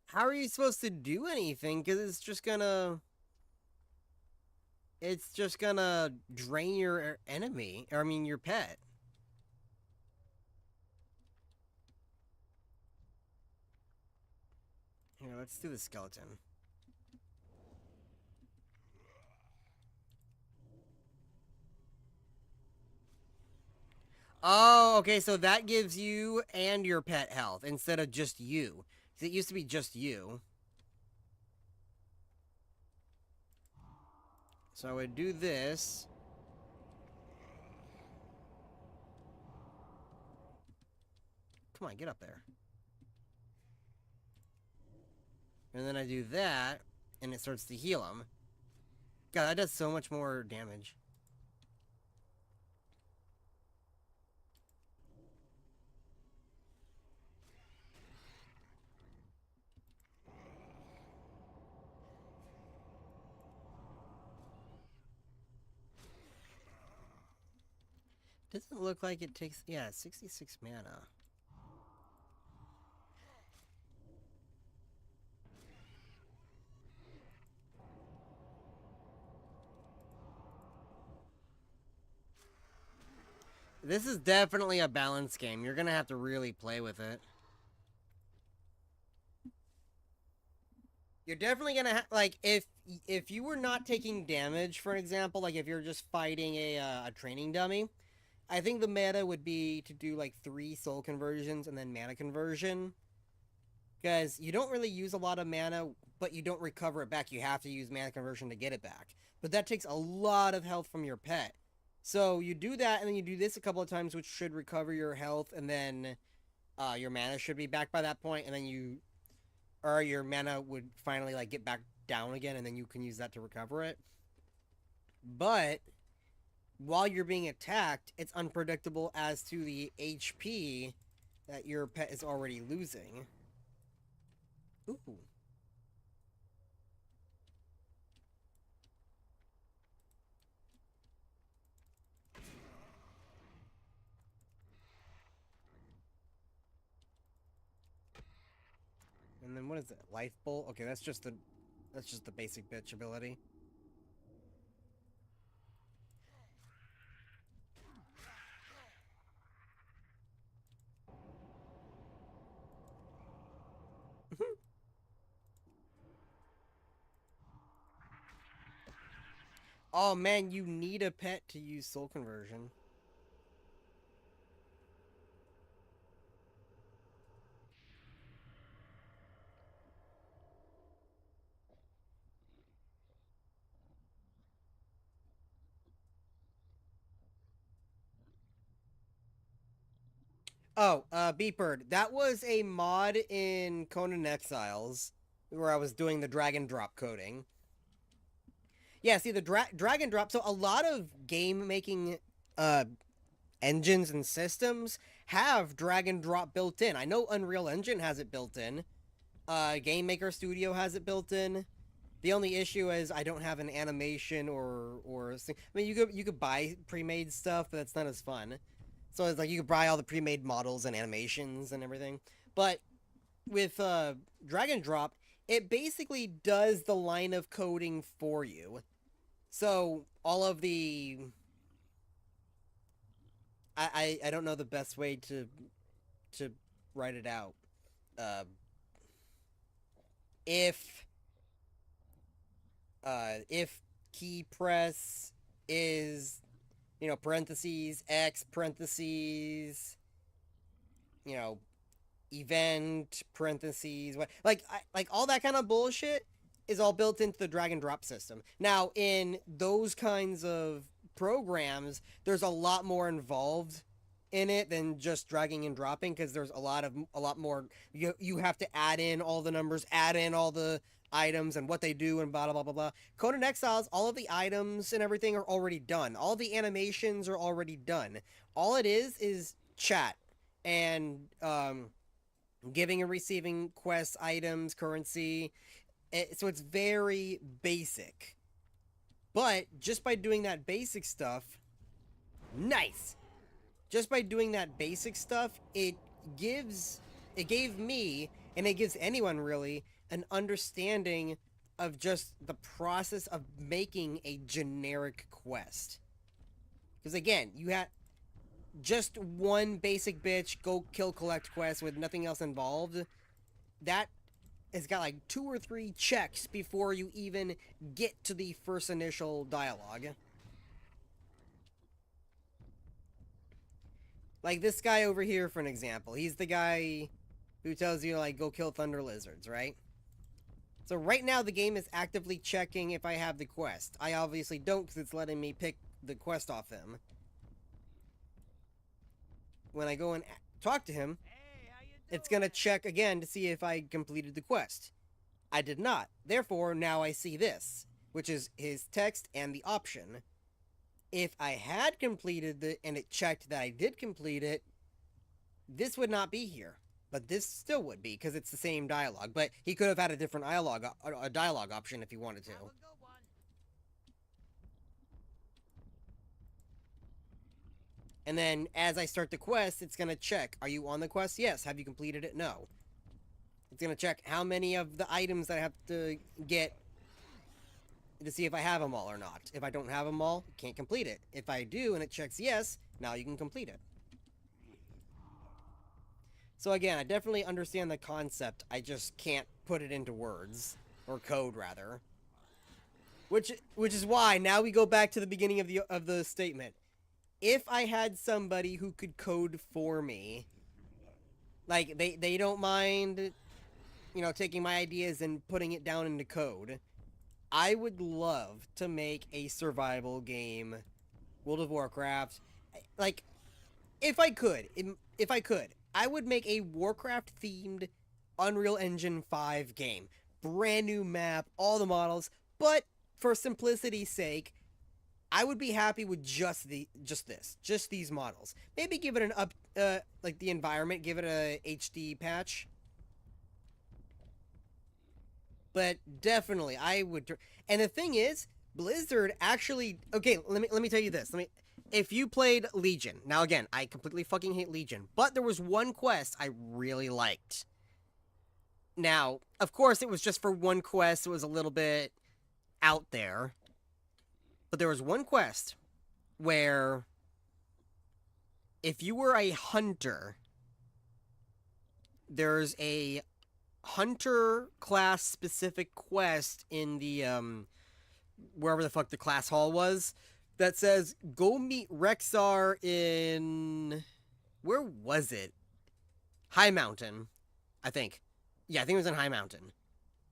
How are you supposed to do anything? Because it's just gonna drain your enemy, or I mean your pet. Here, let's do the skeleton. Oh, okay, so that gives you and your pet health instead of just you. It used to be just you. So I would do this. Come on, get up there. And then I do that, and it starts to heal him. God, that does so much more damage. Doesn't look like it takes... Yeah, 66 mana. This is definitely a balance game. You're gonna have to really play with it. You're definitely gonna like if you were not taking damage, for example, like if you're just fighting a training dummy, I think the meta would be to do like 3 soul conversions and then mana conversion, because you don't really use a lot of mana, but you don't recover it back. You have to use mana conversion to get it back, but that takes a lot of health from your pet. So you do that, and then you do this a couple of times, which should recover your health, and then your mana should be back by that point, and then your mana would finally like get back down again, and then you can use that to recover it. But while you're being attacked, it's unpredictable as to the HP that your pet is already losing. Ooh. And then what is it? Life Bolt? Okay, that's just the basic bitch ability. Oh man, you need a pet to use soul conversion. Oh, Beepbird. That was a mod in Conan Exiles where I was doing the drag and drop coding. Yeah, see the drag and drop. So a lot of game making engines and systems have drag and drop built in. I know Unreal Engine has it built in. Game Maker Studio has it built in. The only issue is I don't have an animation or I mean you could buy pre-made stuff, but that's not as fun. So it's like you could buy all the pre-made models and animations and everything. But with drag and drop, it basically does the line of coding for you. So all of the I don't know the best way to write it out. Uh, if if key press is parentheses x parentheses event parentheses what like all that kind of bullshit is all built into the drag and drop system. Now in those kinds of programs, there's a lot more involved in it than just dragging and dropping, because there's a lot more. You have to add in all the numbers, add in all the items and what they do and blah blah blah blah blah. Conan Exiles, all of the items and everything are already done. All the animations are already done. All it is chat and giving and receiving quests, items, currency. So it's very basic. But just by doing that basic stuff, nice. Just by doing that basic stuff, it gave me, and it gives anyone really, an understanding of just the process of making a generic quest. Because again, you had just one basic bitch go kill collect quest with nothing else involved. That has got like 2 or 3 checks before you even get to the first initial dialogue. Like this guy over here, for an example. He's the guy who tells you, like, go kill thunder lizards, right? So right now the game is actively checking if I have the quest. I obviously don't, because it's letting me pick the quest off him. When I go and talk to him, it's going to check again to see if I completed the quest. I did not. Therefore, now I see this, which is his text and the option. If I had completed it and it checked that I did complete it, this would not be here. But this still would be, because it's the same dialogue. But he could have had a different dialogue option if he wanted to. And then as I start the quest, it's going to check. Are you on the quest? Yes. Have you completed it? No. It's going to check how many of the items that I have to get to see if I have them all or not. If I don't have them all, can't complete it. If I do and it checks yes, Now you can complete it. So again, I definitely understand the concept. I just can't put it into words. Or code, rather. Which is why, now we go back to the beginning of the statement. If I had somebody who could code for me, like, they don't mind, you know, taking my ideas and putting it down into code, I would love to make a survival game, World of Warcraft. Like, if I could, I would make a Warcraft-themed Unreal Engine 5 game. Brand new map, all the models, but for simplicity's sake, I would be happy with just these models. Maybe give it an up, like the environment, give it a HD patch. But definitely, I would. And the thing is, Blizzard actually. Okay, let me tell you this. If you played Legion, now again, I completely fucking hate Legion, but there was one quest I really liked. Now, of course, it was just for one quest. It was a little bit out there. But there was one quest where if you were a hunter, there's a hunter class specific quest in the wherever the fuck the class hall was that says go meet Rexar in, where was it? High Mountain, I think. Yeah, I think it was in High Mountain.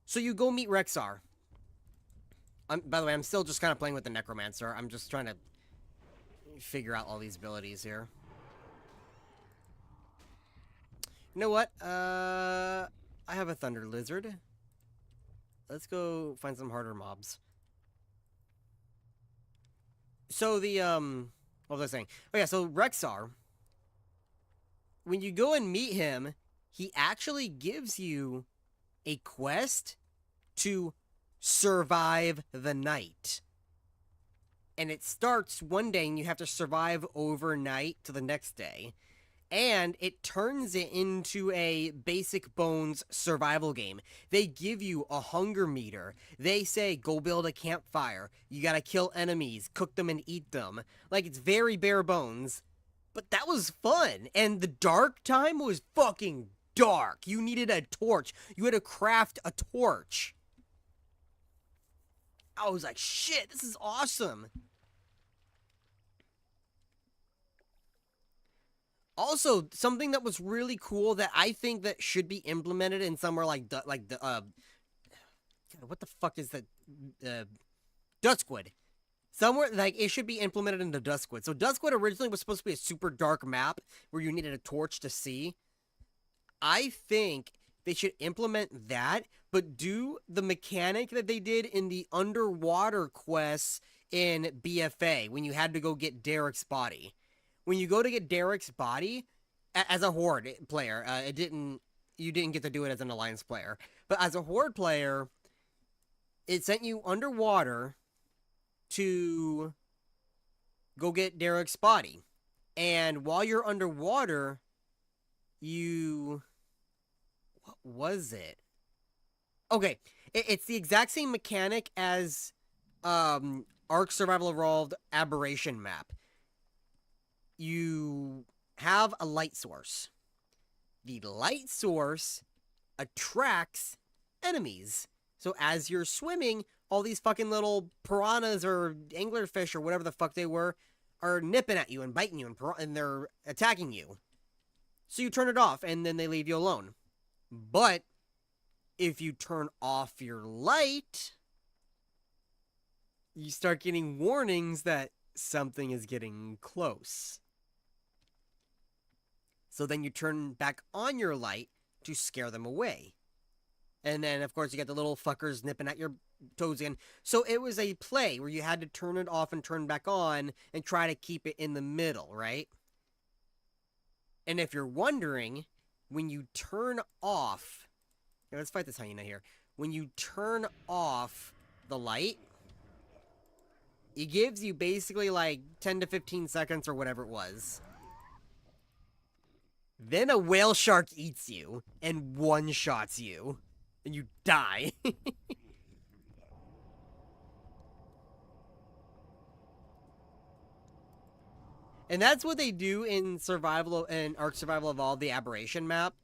So you go meet Rexar. By the way, I'm still just kind of playing with the Necromancer. I'm just trying to figure out all these abilities here. You know what? I have a Thunder Lizard. Let's go find some harder mobs. So the, what was I saying? Oh yeah, so Rexar, when you go and meet him, he actually gives you a quest to survive the night. And it starts one day and you have to survive overnight to the next day. And it turns it into a basic bones survival game. They give you a hunger meter. They say, go build a campfire. You gotta kill enemies, cook them and eat them. Like, it's very bare bones. But that was fun. And the dark time was fucking dark. You needed a torch. You had to craft a torch. I was like, shit, this is awesome. Also, something that was really cool that I think that should be implemented in somewhere like what the fuck is that? Duskwood. Somewhere, like, it should be implemented into Duskwood. So Duskwood originally was supposed to be a super dark map where you needed a torch to see. I think they should implement that, but do the mechanic that they did in the underwater quests in BFA when you had to go get Derek's body. When you go to get Derek's body, as a Horde player, you didn't get to do it as an Alliance player, but as a Horde player, it sent you underwater to go get Derek's body. And while you're underwater, what was it? Okay, it's the exact same mechanic as Ark Survival Evolved Aberration map. You have a light source. The light source attracts enemies. So as you're swimming, all these fucking little piranhas or anglerfish or whatever the fuck they were are nipping at you and biting you and they're attacking you. So you turn it off and then they leave you alone. But if you turn off your light, you start getting warnings that something is getting close. So then you turn back on your light to scare them away. And then, of course, you got the little fuckers nipping at your toes again. So it was a play where you had to turn it off and turn back on and try to keep it in the middle, right? And if you're wondering, when you turn off... Yeah, let's fight this hyena here. When you turn off the light, it gives you basically like 10 to 15 seconds or whatever it was. Then a whale shark eats you and one-shots you, and you die. And that's what they do in Ark Survival Evolved, the Aberration map.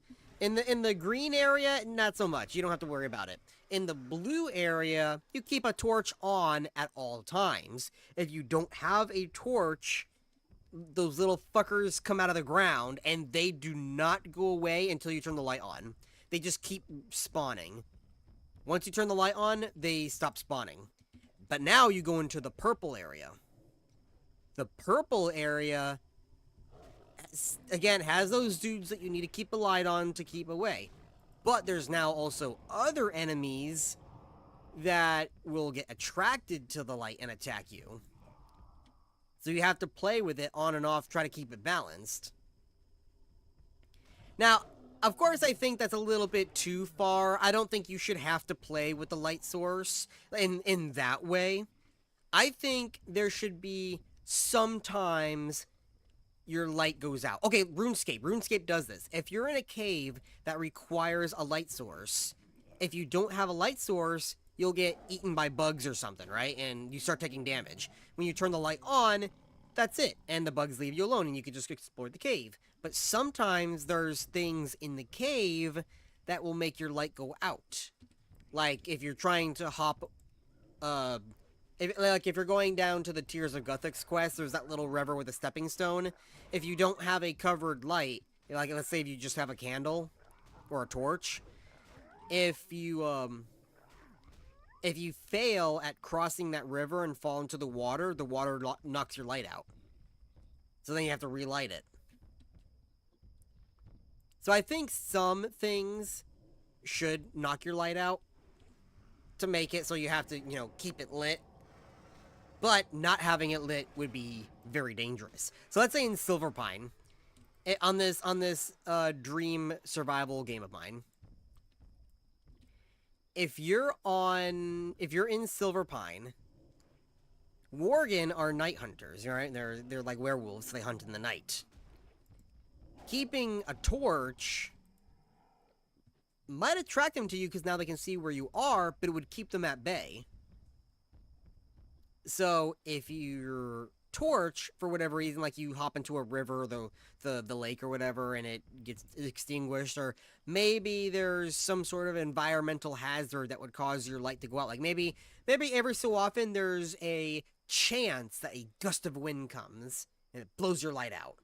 In the green area, not so much. You don't have to worry about it. In the blue area, you keep a torch on at all times. If you don't have a torch, those little fuckers come out of the ground, and they do not go away until you turn the light on. They just keep spawning. Once you turn the light on, they stop spawning. But now you go into the purple area. The purple area, again, has those dudes that you need to keep a light on to keep away. But there's now also other enemies that will get attracted to the light and attack you. So you have to play with it on and off, try to keep it balanced. Now, of course, I think that's a little bit too far. I don't think you should have to play with the light source in that way. I think there should be sometimes your light goes out. Okay, RuneScape. RuneScape does this. If you're in a cave that requires a light source, if you don't have a light source, you'll get eaten by bugs or something, right? And you start taking damage. When you turn the light on, that's it. And the bugs leave you alone and you can just explore the cave. But sometimes there's things in the cave that will make your light go out. Like if you're trying to hop, if you're going down to the Tears of Guthix quest, there's that little river with a stepping stone. If you don't have a covered light, like let's say if you just have a candle or a torch, if you fail at crossing that river and fall into the water knocks your light out. So then you have to relight it. So I think some things should knock your light out to make it so you have to, keep it lit. But not having it lit would be very dangerous. So let's say in Silverpine, on this dream survival game of mine, if you're in Silverpine, Worgen are night hunters, right? They're like werewolves, so they hunt in the night. Keeping a torch might attract them to you because now they can see where you are, but it would keep them at bay. So if your torch, for whatever reason, like you hop into a river or the lake or whatever and it gets extinguished, or maybe there's some sort of environmental hazard that would cause your light to go out. Like maybe every so often there's a chance that a gust of wind comes and it blows your light out.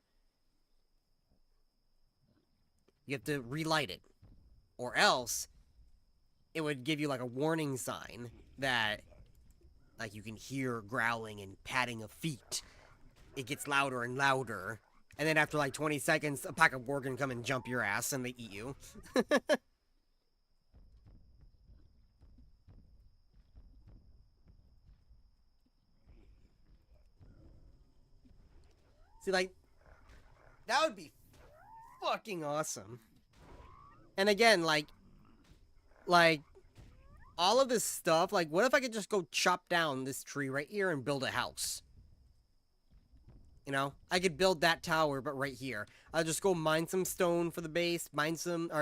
You have to relight it. Or else it would give you like a warning sign that like you can hear growling and patting of feet. It gets louder and louder. And then after like 20 seconds, a pack of Worgen come and jump your ass and they eat you. See, like, that would be fucking awesome. And again, like all of this stuff, like what if I could just go chop down this tree right here and build a house? I could build that tower, but right here. I'll just go mine some stone for the base,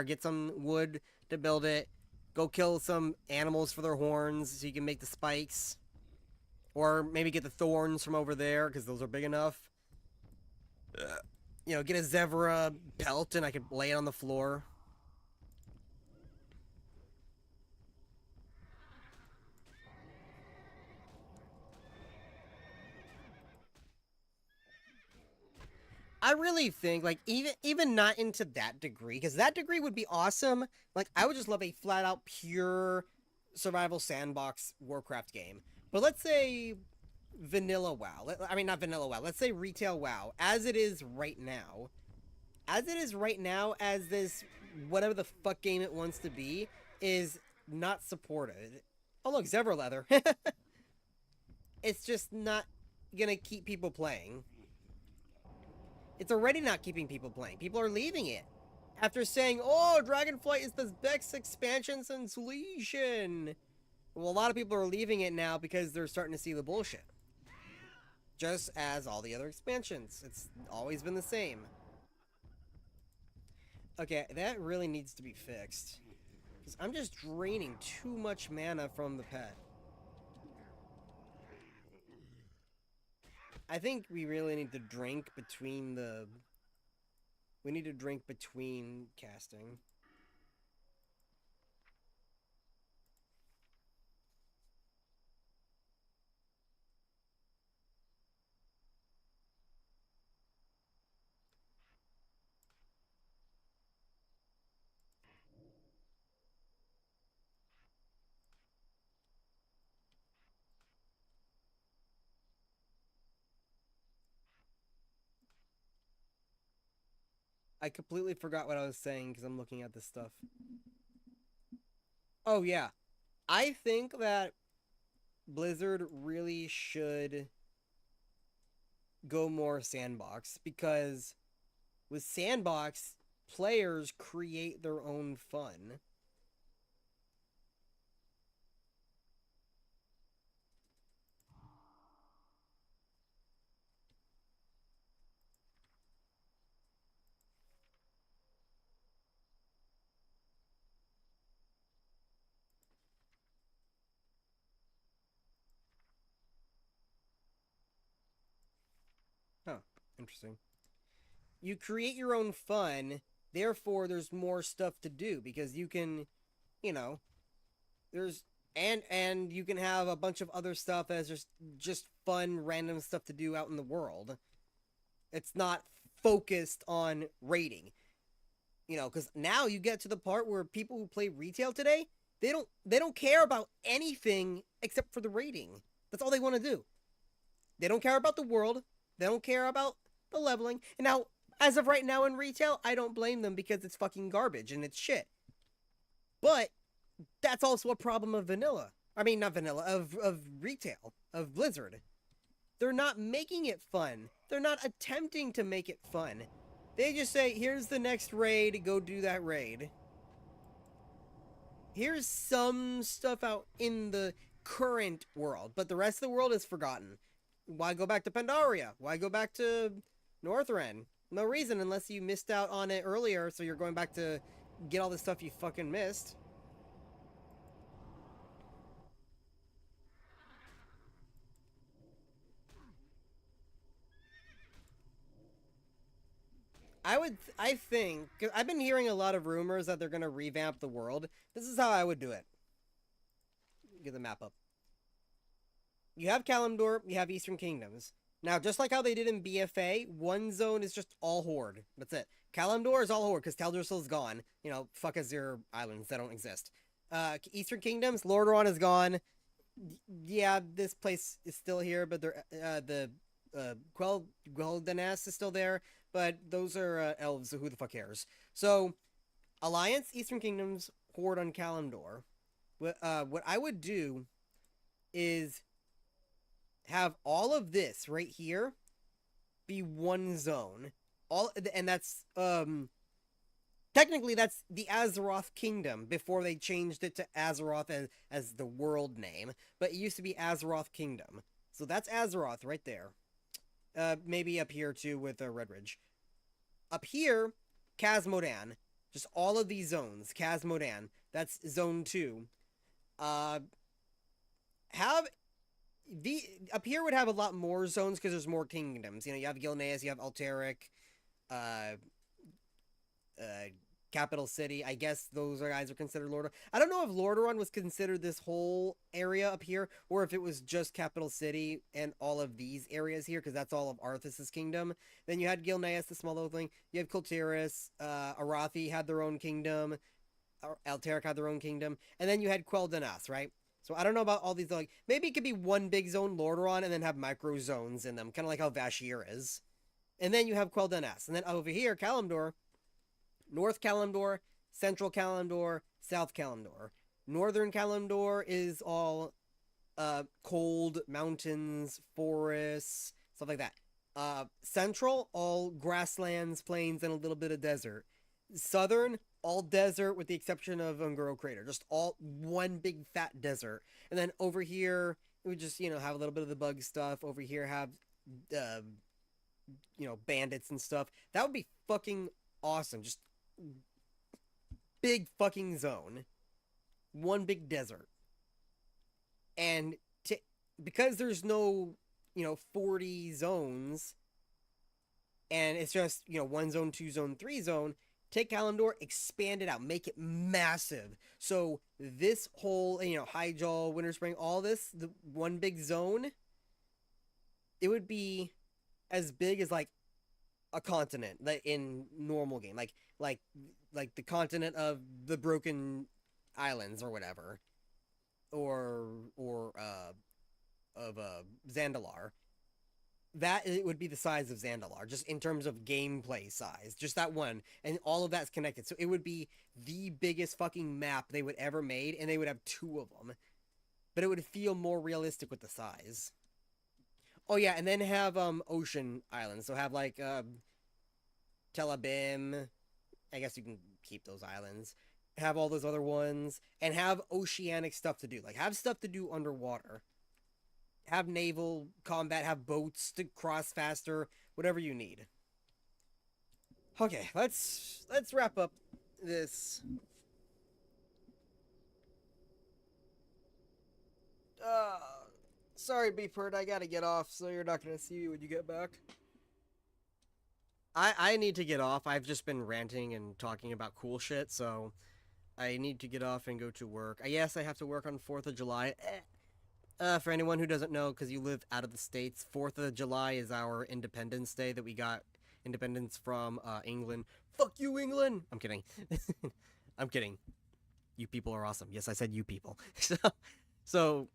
get some wood to build it, go kill some animals for their horns so you can make the spikes. Or maybe get the thorns from over there, because those are big enough. Get a zebra pelt and I could lay it on the floor. I really think, like, even not into that degree, because that degree would be awesome. Like, I would just love a flat-out, pure survival sandbox Warcraft game. But let's say vanilla WoW. I mean, not vanilla WoW. Let's say retail WoW, as it is right now. As it is right now, as this, whatever the fuck game it wants to be, is not supported. Oh, look, zebra leather. It's just not gonna keep people playing. It's already not keeping people playing. People are leaving it. After saying, oh, Dragonflight is the best expansion since Legion. Well, a lot of people are leaving it now because they're starting to see the bullshit. Just as all the other expansions. It's always been the same. Okay, that really needs to be fixed. Because I'm just draining too much mana from the pet. I think we really need to drink between the. We need to drink between casting. I completely forgot what I was saying because I'm looking at this stuff. Oh yeah, I think that Blizzard really should go more sandbox because with sandbox, players create their own fun. Huh, interesting. You create your own fun, therefore there's more stuff to do because you can, you know, there's and you can have a bunch of other stuff as just fun random stuff to do out in the world. It's not focused on rating. Because now you get to the part where people who play retail today, they don't care about anything except for the rating. That's all they want to do. They don't care about the world. They don't care about the leveling. And now, as of right now in retail, I don't blame them because it's fucking garbage and it's shit. But that's also a problem of vanilla. I mean, not vanilla, of retail, of Blizzard. They're not making it fun. They're not attempting to make it fun. They just say, here's the next raid, go do that raid. Here's some stuff out in the current world, but the rest of the world is forgotten. Why go back to Pandaria? Why go back to Northrend? No reason unless you missed out on it earlier, so you're going back to get all the stuff you fucking missed. I think, because I've been hearing a lot of rumors that they're going to revamp the world. This is how I would do it. Get the map up. You have Kalimdor, you have Eastern Kingdoms. Now, just like how they did in BFA, one zone is just all Horde. That's it. Kalimdor is all Horde because Teldrassil's gone. Fuck Azure Islands. They don't exist. Eastern Kingdoms, Lordaeron is gone. Yeah, this place is still here, but the Quel'Danas is still there, but those are elves, so who the fuck cares? So, Alliance, Eastern Kingdoms, Horde on Kalimdor. What I would do is have all of this right here be one zone. And that's technically that's the Azeroth Kingdom before they changed it to Azeroth as the world name, but it used to be Azeroth Kingdom. So that's Azeroth right there. Maybe up here too with Red Ridge. Up here, Khazmodan. Just all of these zones. Khazmodan. That's zone 2. Uh, have the up here would have a lot more zones because there's more kingdoms. You have Gilneas, you have Altaric, uh, Capital City. I guess those guys are considered Lordaeron. I don't know if Lordaeron was considered this whole area up here, or if it was just Capital City and all of these areas here, because that's all of Arthas's kingdom. Then you had Gilneas, the small little thing. You have Kultiris, Arathi had their own kingdom. Altaric had their own kingdom, and then you had Quel'Danas, right? So I don't know about all these, like, maybe it could be one big zone, Lordaeron, and then have micro zones in them, kind of like how Vashj'ir is. And then you have Quel'Danas. And then over here, Kalimdor, North Kalimdor, Central Kalimdor, South Kalimdor. Northern Kalimdor is all cold, mountains, forests, stuff like that. Central, all grasslands, plains, and a little bit of desert. Southern, all desert with the exception of Ungoro Crater. Just all one big fat desert. And then over here, it would just, have a little bit of the bug stuff. Over here, have, bandits and stuff. That would be fucking awesome. Just big fucking zone. One big desert. And because there's no 40 zones, and it's just, 1 zone, 2 zone, 3 zone. Take Kalimdor, expand it out, make it massive. So this whole, Hyjal, Winter Spring, all this, the one big zone, it would be as big as like a continent, like in normal game, like the continent of the Broken Islands or whatever, or of Zandalar. That it would be the size of Zandalar, just in terms of gameplay size. Just that one. And all of that's connected. So it would be the biggest fucking map they would ever made, and they would have 2 of them. But it would feel more realistic with the size. Oh yeah, and then have ocean islands. So have like Tel Abim. I guess you can keep those islands. Have all those other ones, and have oceanic stuff to do. Like have stuff to do underwater. Have naval combat, have boats to cross faster, whatever you need. Okay, let's wrap up this. Uh, Sorry, Beefbird, I gotta get off, so you're not gonna see me when you get back. I need to get off. I've just been ranting and talking about cool shit, so I need to get off and go to work. Yes, I have to work on 4th of July. For anyone who doesn't know, because you live out of the States, 4th of July is our Independence Day that we got independence from England. Fuck you, England! I'm kidding. I'm kidding. You people are awesome. Yes, I said you people. So,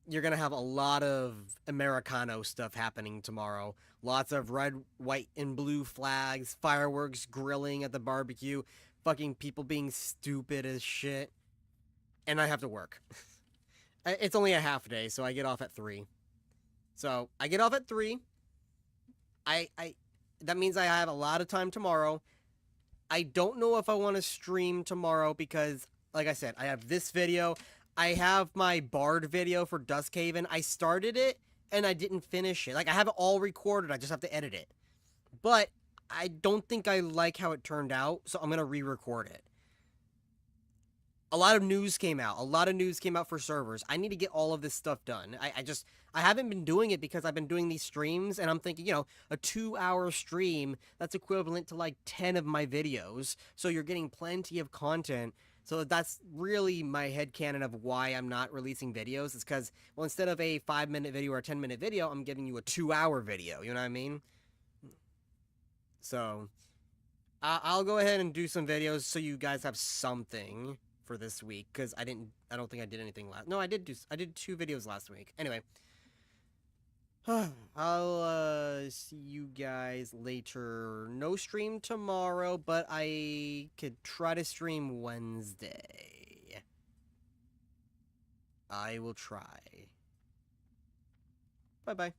you're going to have a lot of Americano stuff happening tomorrow. Lots of red, white, and blue flags, fireworks, grilling at the barbecue, fucking people being stupid as shit. And I have to work. It's only a half day, so I get off at 3. So I get off at 3. I that means I have a lot of time tomorrow. I don't know if I want to stream tomorrow because, like I said, I have this video. I have my Bard video for Duskhaven. I started it and I didn't finish it. Like I have it all recorded. I just have to edit it. But I don't think I like how it turned out, so I'm gonna re-record it. A lot of news came out. A lot of news came out for servers. I need to get all of this stuff done. I haven't been doing it because I've been doing these streams, and I'm thinking, a 2-hour stream, that's equivalent to like 10 of my videos. So you're getting plenty of content. So that's really my headcanon of why I'm not releasing videos. Is because, well, instead of a 5-minute video or a 10-minute video, I'm giving you a 2-hour video. You know what I mean? So I'll go ahead and do some videos so you guys have something for this week, because I don't think I did anything last. No, I did 2 videos last week. Anyway, I'll see you guys later. No stream tomorrow, but I could try to stream Wednesday. I will try. Bye bye.